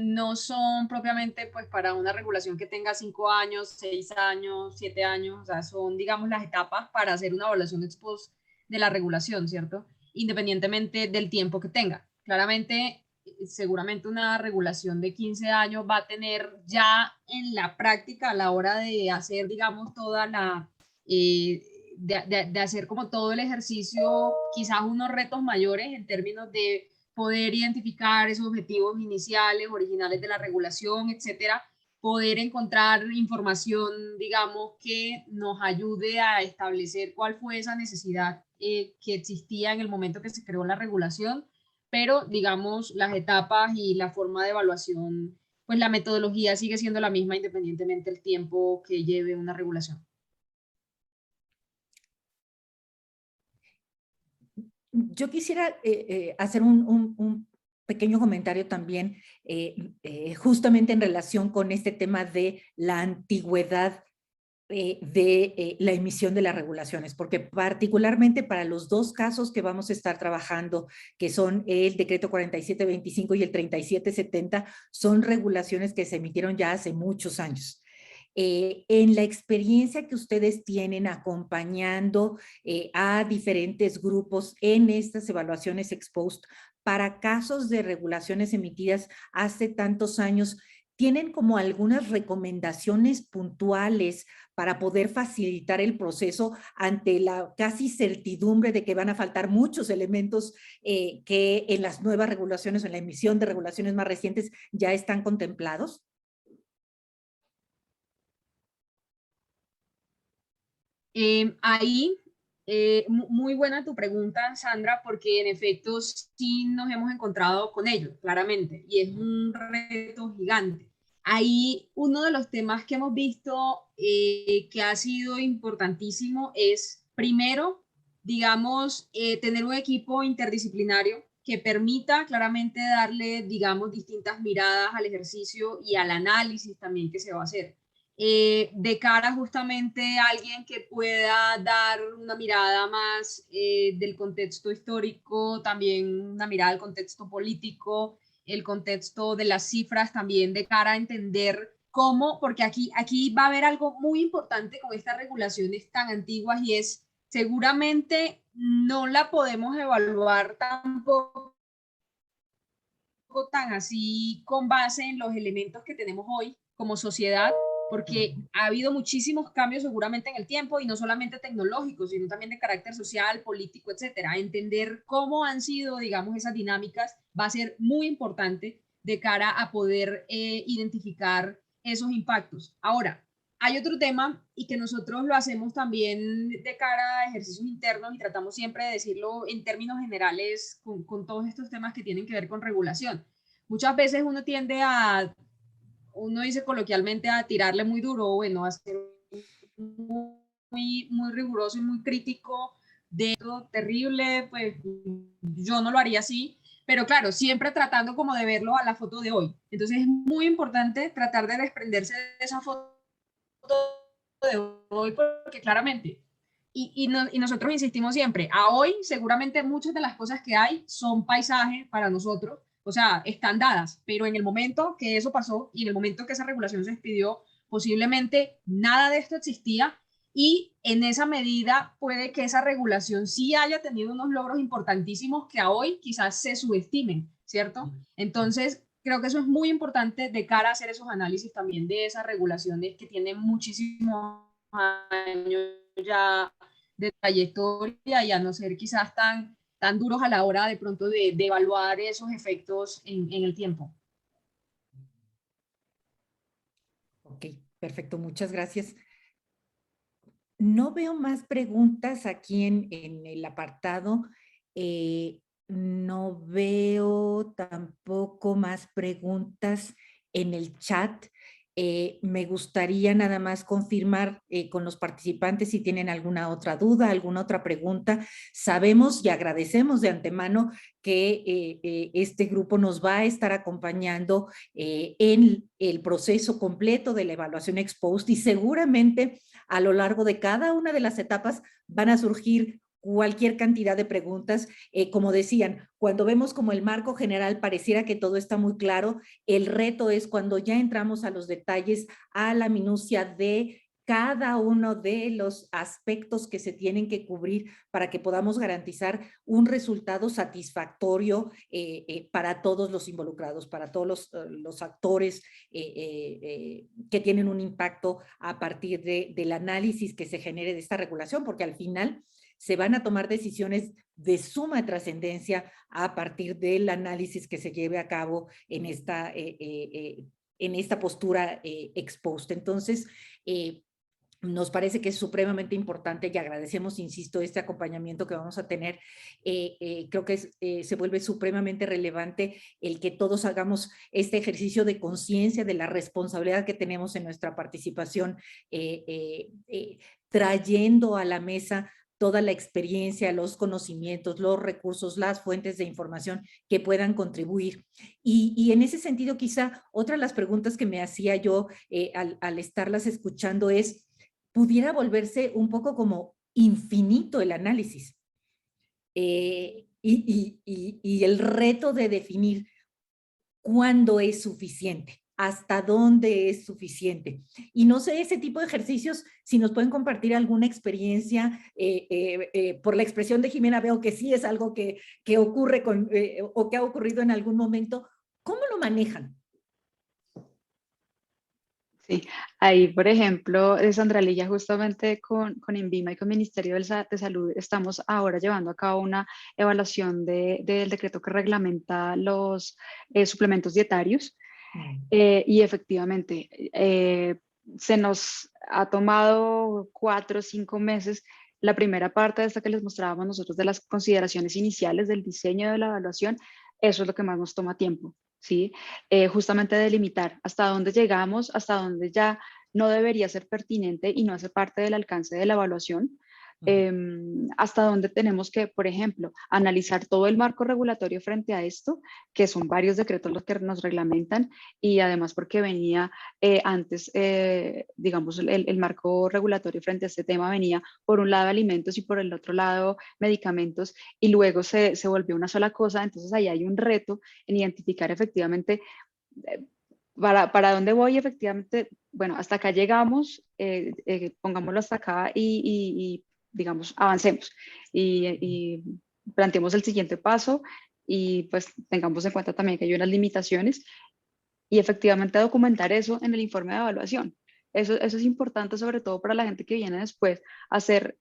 no son propiamente pues para una regulación que tenga 5 años, 6 años, 7 años, o sea, son digamos las etapas para hacer una evaluación ex post de la regulación, ¿cierto? Independientemente del tiempo que tenga. Claramente, seguramente una regulación de 15 años va a tener ya en la práctica a la hora de hacer, digamos, toda la... de hacer como todo el ejercicio, quizás unos retos mayores en términos de poder identificar esos objetivos iniciales, originales de la regulación, etcétera, poder encontrar información, digamos, que nos ayude a establecer cuál fue esa necesidad que existía en el momento que se creó la regulación, pero, digamos, las etapas y la forma de evaluación, pues la metodología sigue siendo la misma independientemente del tiempo que lleve una regulación. Yo quisiera hacer un pequeño comentario también, justamente en relación con este tema de la antigüedad de la emisión de las regulaciones, porque particularmente para los dos casos que vamos a estar trabajando, que son el decreto 4725 y el 3770, son regulaciones que se emitieron ya hace muchos años. En la experiencia que ustedes tienen acompañando a diferentes grupos en estas evaluaciones ex post para casos de regulaciones emitidas hace tantos años, ¿tienen como algunas recomendaciones puntuales para poder facilitar el proceso ante la casi certidumbre de que van a faltar muchos elementos que en las nuevas regulaciones o en la emisión de regulaciones más recientes ya están contemplados? Ahí, muy buena tu pregunta, Sandra, porque en efecto sí nos hemos encontrado con ello, claramente, y es un reto gigante. Ahí uno de los temas que hemos visto que ha sido importantísimo es, primero, digamos, tener un equipo interdisciplinario que permita claramente darle, digamos, distintas miradas al ejercicio y al análisis también que se va a hacer de cara justamente a alguien que pueda dar una mirada más del contexto histórico, también una mirada del contexto político, el contexto de las cifras también de cara a entender cómo, porque aquí va a haber algo muy importante con estas regulaciones tan antiguas y es seguramente no la podemos evaluar tampoco tan así con base en los elementos que tenemos hoy como sociedad, porque ha habido muchísimos cambios seguramente en el tiempo y no solamente tecnológicos, sino también de carácter social, político, etcétera. Entender cómo han sido, digamos, esas dinámicas va a ser muy importante de cara a poder identificar esos impactos. Ahora, hay otro tema y que nosotros lo hacemos también de cara a ejercicios internos y tratamos siempre de decirlo en términos generales con todos estos temas que tienen que ver con regulación. Muchas veces uno tiende a, uno dice coloquialmente, a tirarle muy duro, bueno, a ser muy riguroso y muy crítico de esto terrible, pues yo no lo haría así, pero claro, siempre tratando como de verlo a la foto de hoy. Entonces es muy importante tratar de desprenderse de esa foto de hoy porque claramente, y nosotros insistimos siempre, a hoy seguramente muchas de las cosas que hay son paisaje para nosotros, o sea, están dadas, pero en el momento que eso pasó y en el momento que esa regulación se expidió, posiblemente nada de esto existía y en esa medida puede que esa regulación sí haya tenido unos logros importantísimos que a hoy quizás se subestimen, ¿cierto? Entonces, creo que eso es muy importante de cara a hacer esos análisis también de esas regulaciones que tienen muchísimos años ya de trayectoria y a no ser quizás tan duros a la hora de pronto de evaluar esos efectos en el tiempo. Ok, perfecto, muchas gracias. No veo más preguntas aquí en el apartado. No veo tampoco más preguntas en el chat. Me gustaría nada más confirmar con los participantes si tienen alguna otra duda, alguna otra pregunta. Sabemos y agradecemos de antemano que este grupo nos va a estar acompañando en el proceso completo de la evaluación ex post y seguramente a lo largo de cada una de las etapas van a surgir cualquier cantidad de preguntas. Como decían, cuando vemos como el marco general pareciera que todo está muy claro, el reto es cuando ya entramos a los detalles, a la minucia de cada uno de los aspectos que se tienen que cubrir para que podamos garantizar un resultado satisfactorio para todos los involucrados, para todos los actores que tienen un impacto a partir del análisis que se genere de esta regulación, porque al final se van a tomar decisiones de suma trascendencia a partir del análisis que se lleve a cabo en esta postura ex post. Entonces, nos parece que es supremamente importante y agradecemos, insisto, este acompañamiento que vamos a tener. Creo que se vuelve supremamente relevante el que todos hagamos este ejercicio de conciencia de la responsabilidad que tenemos en nuestra participación, trayendo a la mesa toda la experiencia, los conocimientos, los recursos, las fuentes de información que puedan contribuir. Y en ese sentido, quizá otra de las preguntas que me hacía yo al estarlas escuchando es, pudiera volverse un poco como infinito el análisis y el reto de definir cuándo es suficiente, hasta dónde es suficiente. Y no sé, ese tipo de ejercicios, si nos pueden compartir alguna experiencia, por la expresión de Jimena veo que sí es algo que ocurre o que ha ocurrido en algún momento. ¿Cómo lo manejan? Sí, ahí, por ejemplo, Sandra Lilla, justamente con INVIMA y con Ministerio de Salud, estamos ahora llevando a cabo una evaluación del decreto que reglamenta los suplementos dietarios. Y efectivamente, se nos ha tomado 4 o 5 meses. La primera parte de esta que les mostrábamos nosotros de las consideraciones iniciales del diseño de la evaluación, eso es lo que más nos toma tiempo, ¿sí? Justamente delimitar hasta dónde llegamos, hasta dónde ya no debería ser pertinente y no hace parte del alcance de la evaluación, hasta dónde tenemos que, por ejemplo, analizar todo el marco regulatorio frente a esto, que son varios decretos los que nos reglamentan, y además porque venía antes, digamos, el marco regulatorio frente a este tema venía por un lado alimentos y por el otro lado medicamentos, y luego se volvió una sola cosa. Entonces ahí hay un reto en identificar efectivamente para dónde voy. Efectivamente, bueno, hasta acá llegamos, pongámoslo hasta acá y digamos, avancemos y planteemos el siguiente paso y pues tengamos en cuenta también que hay unas limitaciones y efectivamente documentar eso en el informe de evaluación. Eso es importante, sobre todo para la gente que viene después a hacer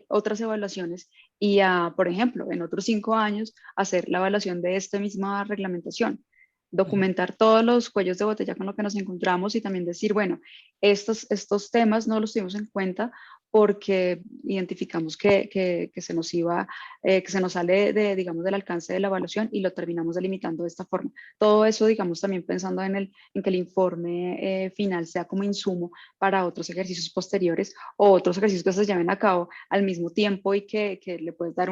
otras evaluaciones y por ejemplo, en otros 5 años, hacer la evaluación de esta misma reglamentación. Documentar todos los cuellos de botella con los que nos encontramos y también decir, bueno, estos temas no los tuvimos en cuenta porque identificamos que se nos iba, que se nos sale digamos, del alcance de la evaluación y lo terminamos delimitando de esta forma. Todo eso, digamos, también pensando en que el informe final sea como insumo para otros ejercicios posteriores o otros ejercicios que se lleven a cabo al mismo tiempo y que le puedes dar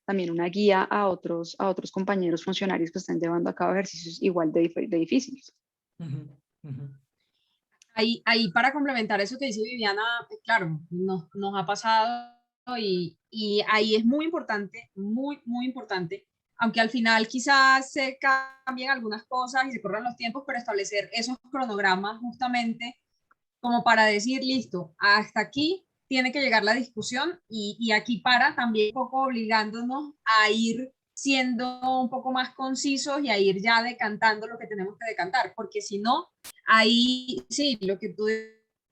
también una guía a otros compañeros funcionarios que estén llevando a cabo ejercicios igual de difíciles. Ahí para complementar eso que dice Viviana, claro, nos ha pasado y ahí es muy importante, muy importante, aunque al final quizás se cambien algunas cosas y se corran los tiempos, pero establecer esos cronogramas justamente como para decir, listo, hasta aquí tiene que llegar la discusión y aquí para también un poco obligándonos a ir siendo un poco más concisos y a ir ya decantando lo que tenemos que decantar, porque si no, ahí sí, lo que tú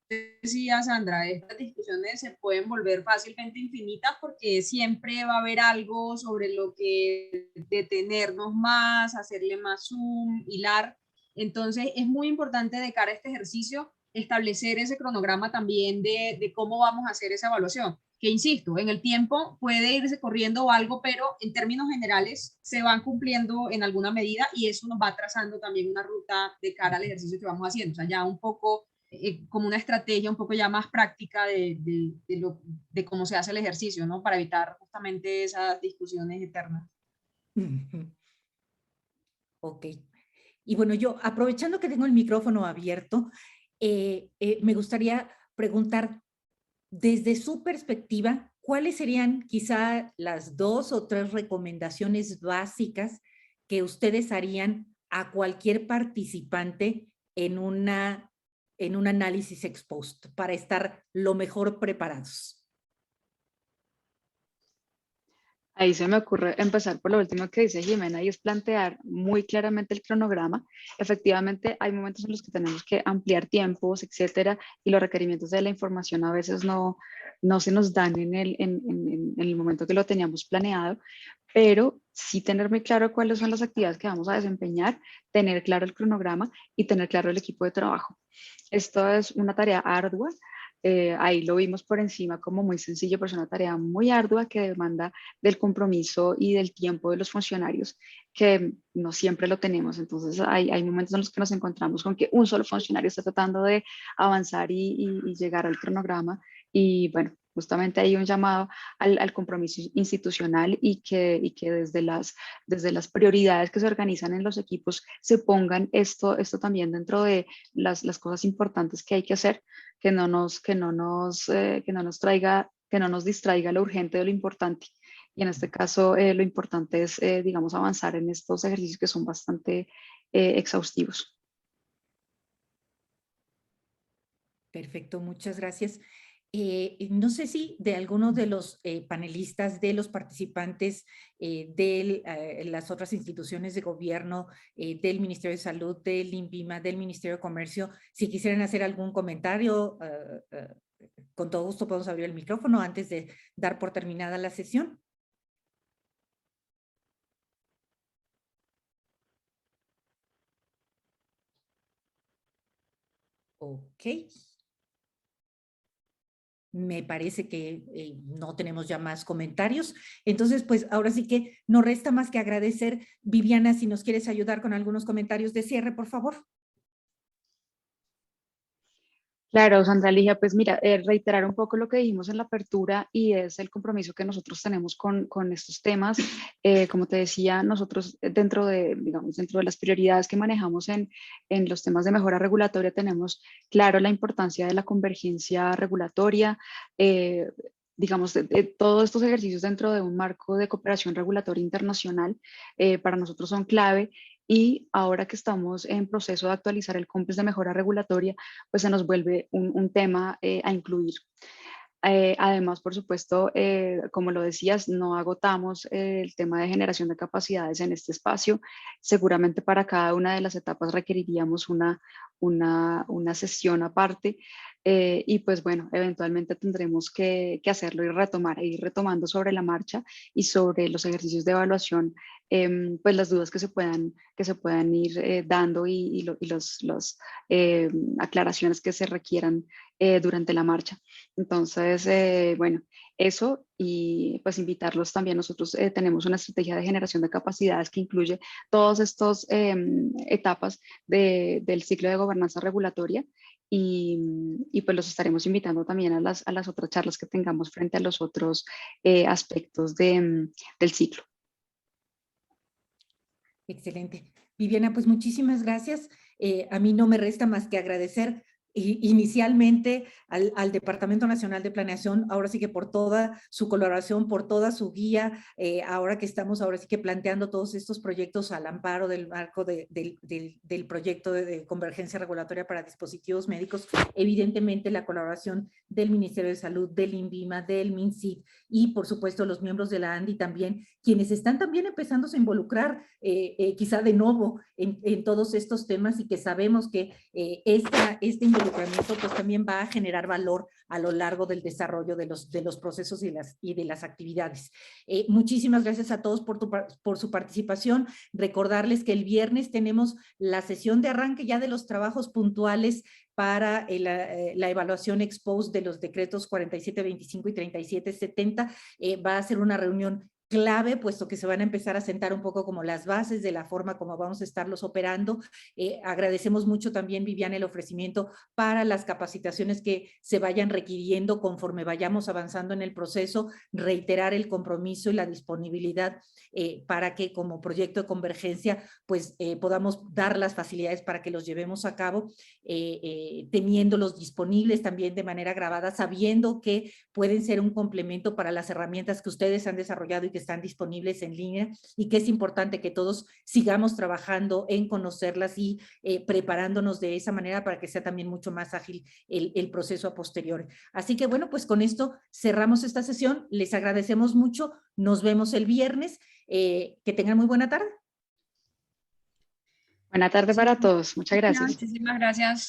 decías, Sandra, estas discusiones se pueden volver fácilmente infinitas porque siempre va a haber algo sobre lo que detenernos más, hacerle más zoom, hilar. Entonces, es muy importante de cara a este ejercicio establecer ese cronograma también de cómo vamos a hacer esa evaluación. Que insisto, en el tiempo puede irse corriendo algo, pero en términos generales se van cumpliendo en alguna medida y eso nos va trazando también una ruta de cara al ejercicio que vamos haciendo. O sea, ya un poco como una estrategia un poco ya más práctica de cómo se hace el ejercicio, ¿no? Para evitar justamente esas discusiones eternas. Ok. Y bueno, yo aprovechando que tengo el micrófono abierto, me gustaría preguntar, desde su perspectiva, ¿cuáles serían quizá las 2 o 3 recomendaciones básicas que ustedes harían a cualquier participante en un análisis ex post para estar lo mejor preparados? Ahí se me ocurre empezar por lo último que dice Jimena y es plantear muy claramente el cronograma. Efectivamente, hay momentos en los que tenemos que ampliar tiempos, etcétera, y los requerimientos de la información a veces no se nos dan en el momento que lo teníamos planeado, pero sí tener muy claro cuáles son las actividades que vamos a desempeñar, tener claro el cronograma y tener claro el equipo de trabajo. Esto es una tarea ardua. Ahí lo vimos por encima como muy sencillo, pero es una tarea muy ardua que demanda del compromiso y del tiempo de los funcionarios, que no siempre lo tenemos. Entonces hay momentos en los que nos encontramos con que un solo funcionario está tratando de avanzar y llegar al cronograma. Y bueno, justamente hay un llamado al compromiso institucional y que desde las prioridades que se organizan en los equipos se pongan esto también dentro de las cosas importantes que hay que hacer, que no nos distraiga lo urgente de lo importante. Y en este caso, lo importante es, digamos, avanzar en estos ejercicios que son bastante exhaustivos. Perfecto, muchas gracias. No sé si de alguno de los panelistas, de los participantes de las otras instituciones de gobierno, del Ministerio de Salud, del INVIMA, del Ministerio de Comercio, si quisieran hacer algún comentario, con todo gusto podemos abrir el micrófono antes de dar por terminada la sesión. Ok. Me parece que no tenemos ya más comentarios. Entonces, pues ahora sí que no resta más que agradecer. Viviana, si nos quieres ayudar con algunos comentarios de cierre, por favor. Claro, Sandra Ligia, pues mira, reiterar un poco lo que dijimos en la apertura y es el compromiso que nosotros tenemos con estos temas. Como te decía, nosotros dentro de, digamos, dentro de las prioridades que manejamos en los temas de mejora regulatoria tenemos claro la importancia de la convergencia regulatoria. Digamos, de todos estos ejercicios dentro de un marco de cooperación regulatoria internacional para nosotros son clave. Y ahora que estamos en proceso de actualizar el COMPES de mejora regulatoria, pues se nos vuelve un tema a incluir. Además, por supuesto, como lo decías, no agotamos el tema de generación de capacidades en este espacio. Seguramente para cada una de las etapas requeriríamos una sesión aparte. Y pues bueno, eventualmente tendremos que hacerlo y retomar, e ir retomando sobre la marcha y sobre los ejercicios de evaluación, pues las dudas que se puedan ir dando y los aclaraciones que se requieran durante la marcha. Entonces, bueno, eso y pues invitarlos también. Nosotros tenemos una estrategia de generación de capacidades que incluye todas estas etapas del ciclo de gobernanza regulatoria y pues los estaremos invitando también a las otras charlas que tengamos frente a los otros aspectos del ciclo. Excelente. Viviana, pues muchísimas gracias. A mí no me resta más que agradecer inicialmente al Departamento Nacional de Planeación, ahora sí que por toda su colaboración, por toda su guía, ahora que estamos ahora sí que planteando todos estos proyectos al amparo del marco del proyecto de convergencia regulatoria para dispositivos médicos, evidentemente la colaboración del Ministerio de Salud, del INVIMA, del MINSIT y por supuesto los miembros de la ANDI también, quienes están también empezando a involucrar quizá de nuevo en todos estos temas y que sabemos que este involucramiento pues también va a generar valor a lo largo del desarrollo de los procesos y de las actividades. Muchísimas gracias a todos por su participación. Recordarles que el viernes tenemos la sesión de arranque ya de los trabajos puntuales para la evaluación ex post de los decretos 4725 y 3770. Va a ser una reunión clave, puesto que se van a empezar a sentar un poco como las bases de la forma como vamos a estarlos operando. Agradecemos mucho también, Viviana, el ofrecimiento para las capacitaciones que se vayan requiriendo conforme vayamos avanzando en el proceso, reiterar el compromiso y la disponibilidad para que como proyecto de convergencia pues podamos dar las facilidades para que los llevemos a cabo, teniéndolos disponibles también de manera grabada, sabiendo que pueden ser un complemento para las herramientas que ustedes han desarrollado y que están disponibles en línea, y que es importante que todos sigamos trabajando en conocerlas y preparándonos de esa manera para que sea también mucho más ágil el proceso a posteriori. Así que bueno, pues con esto cerramos esta sesión. Les agradecemos mucho. Nos vemos el viernes. Que tengan muy buena tarde. Buena tarde para todos. Muchas gracias. Muchísimas gracias.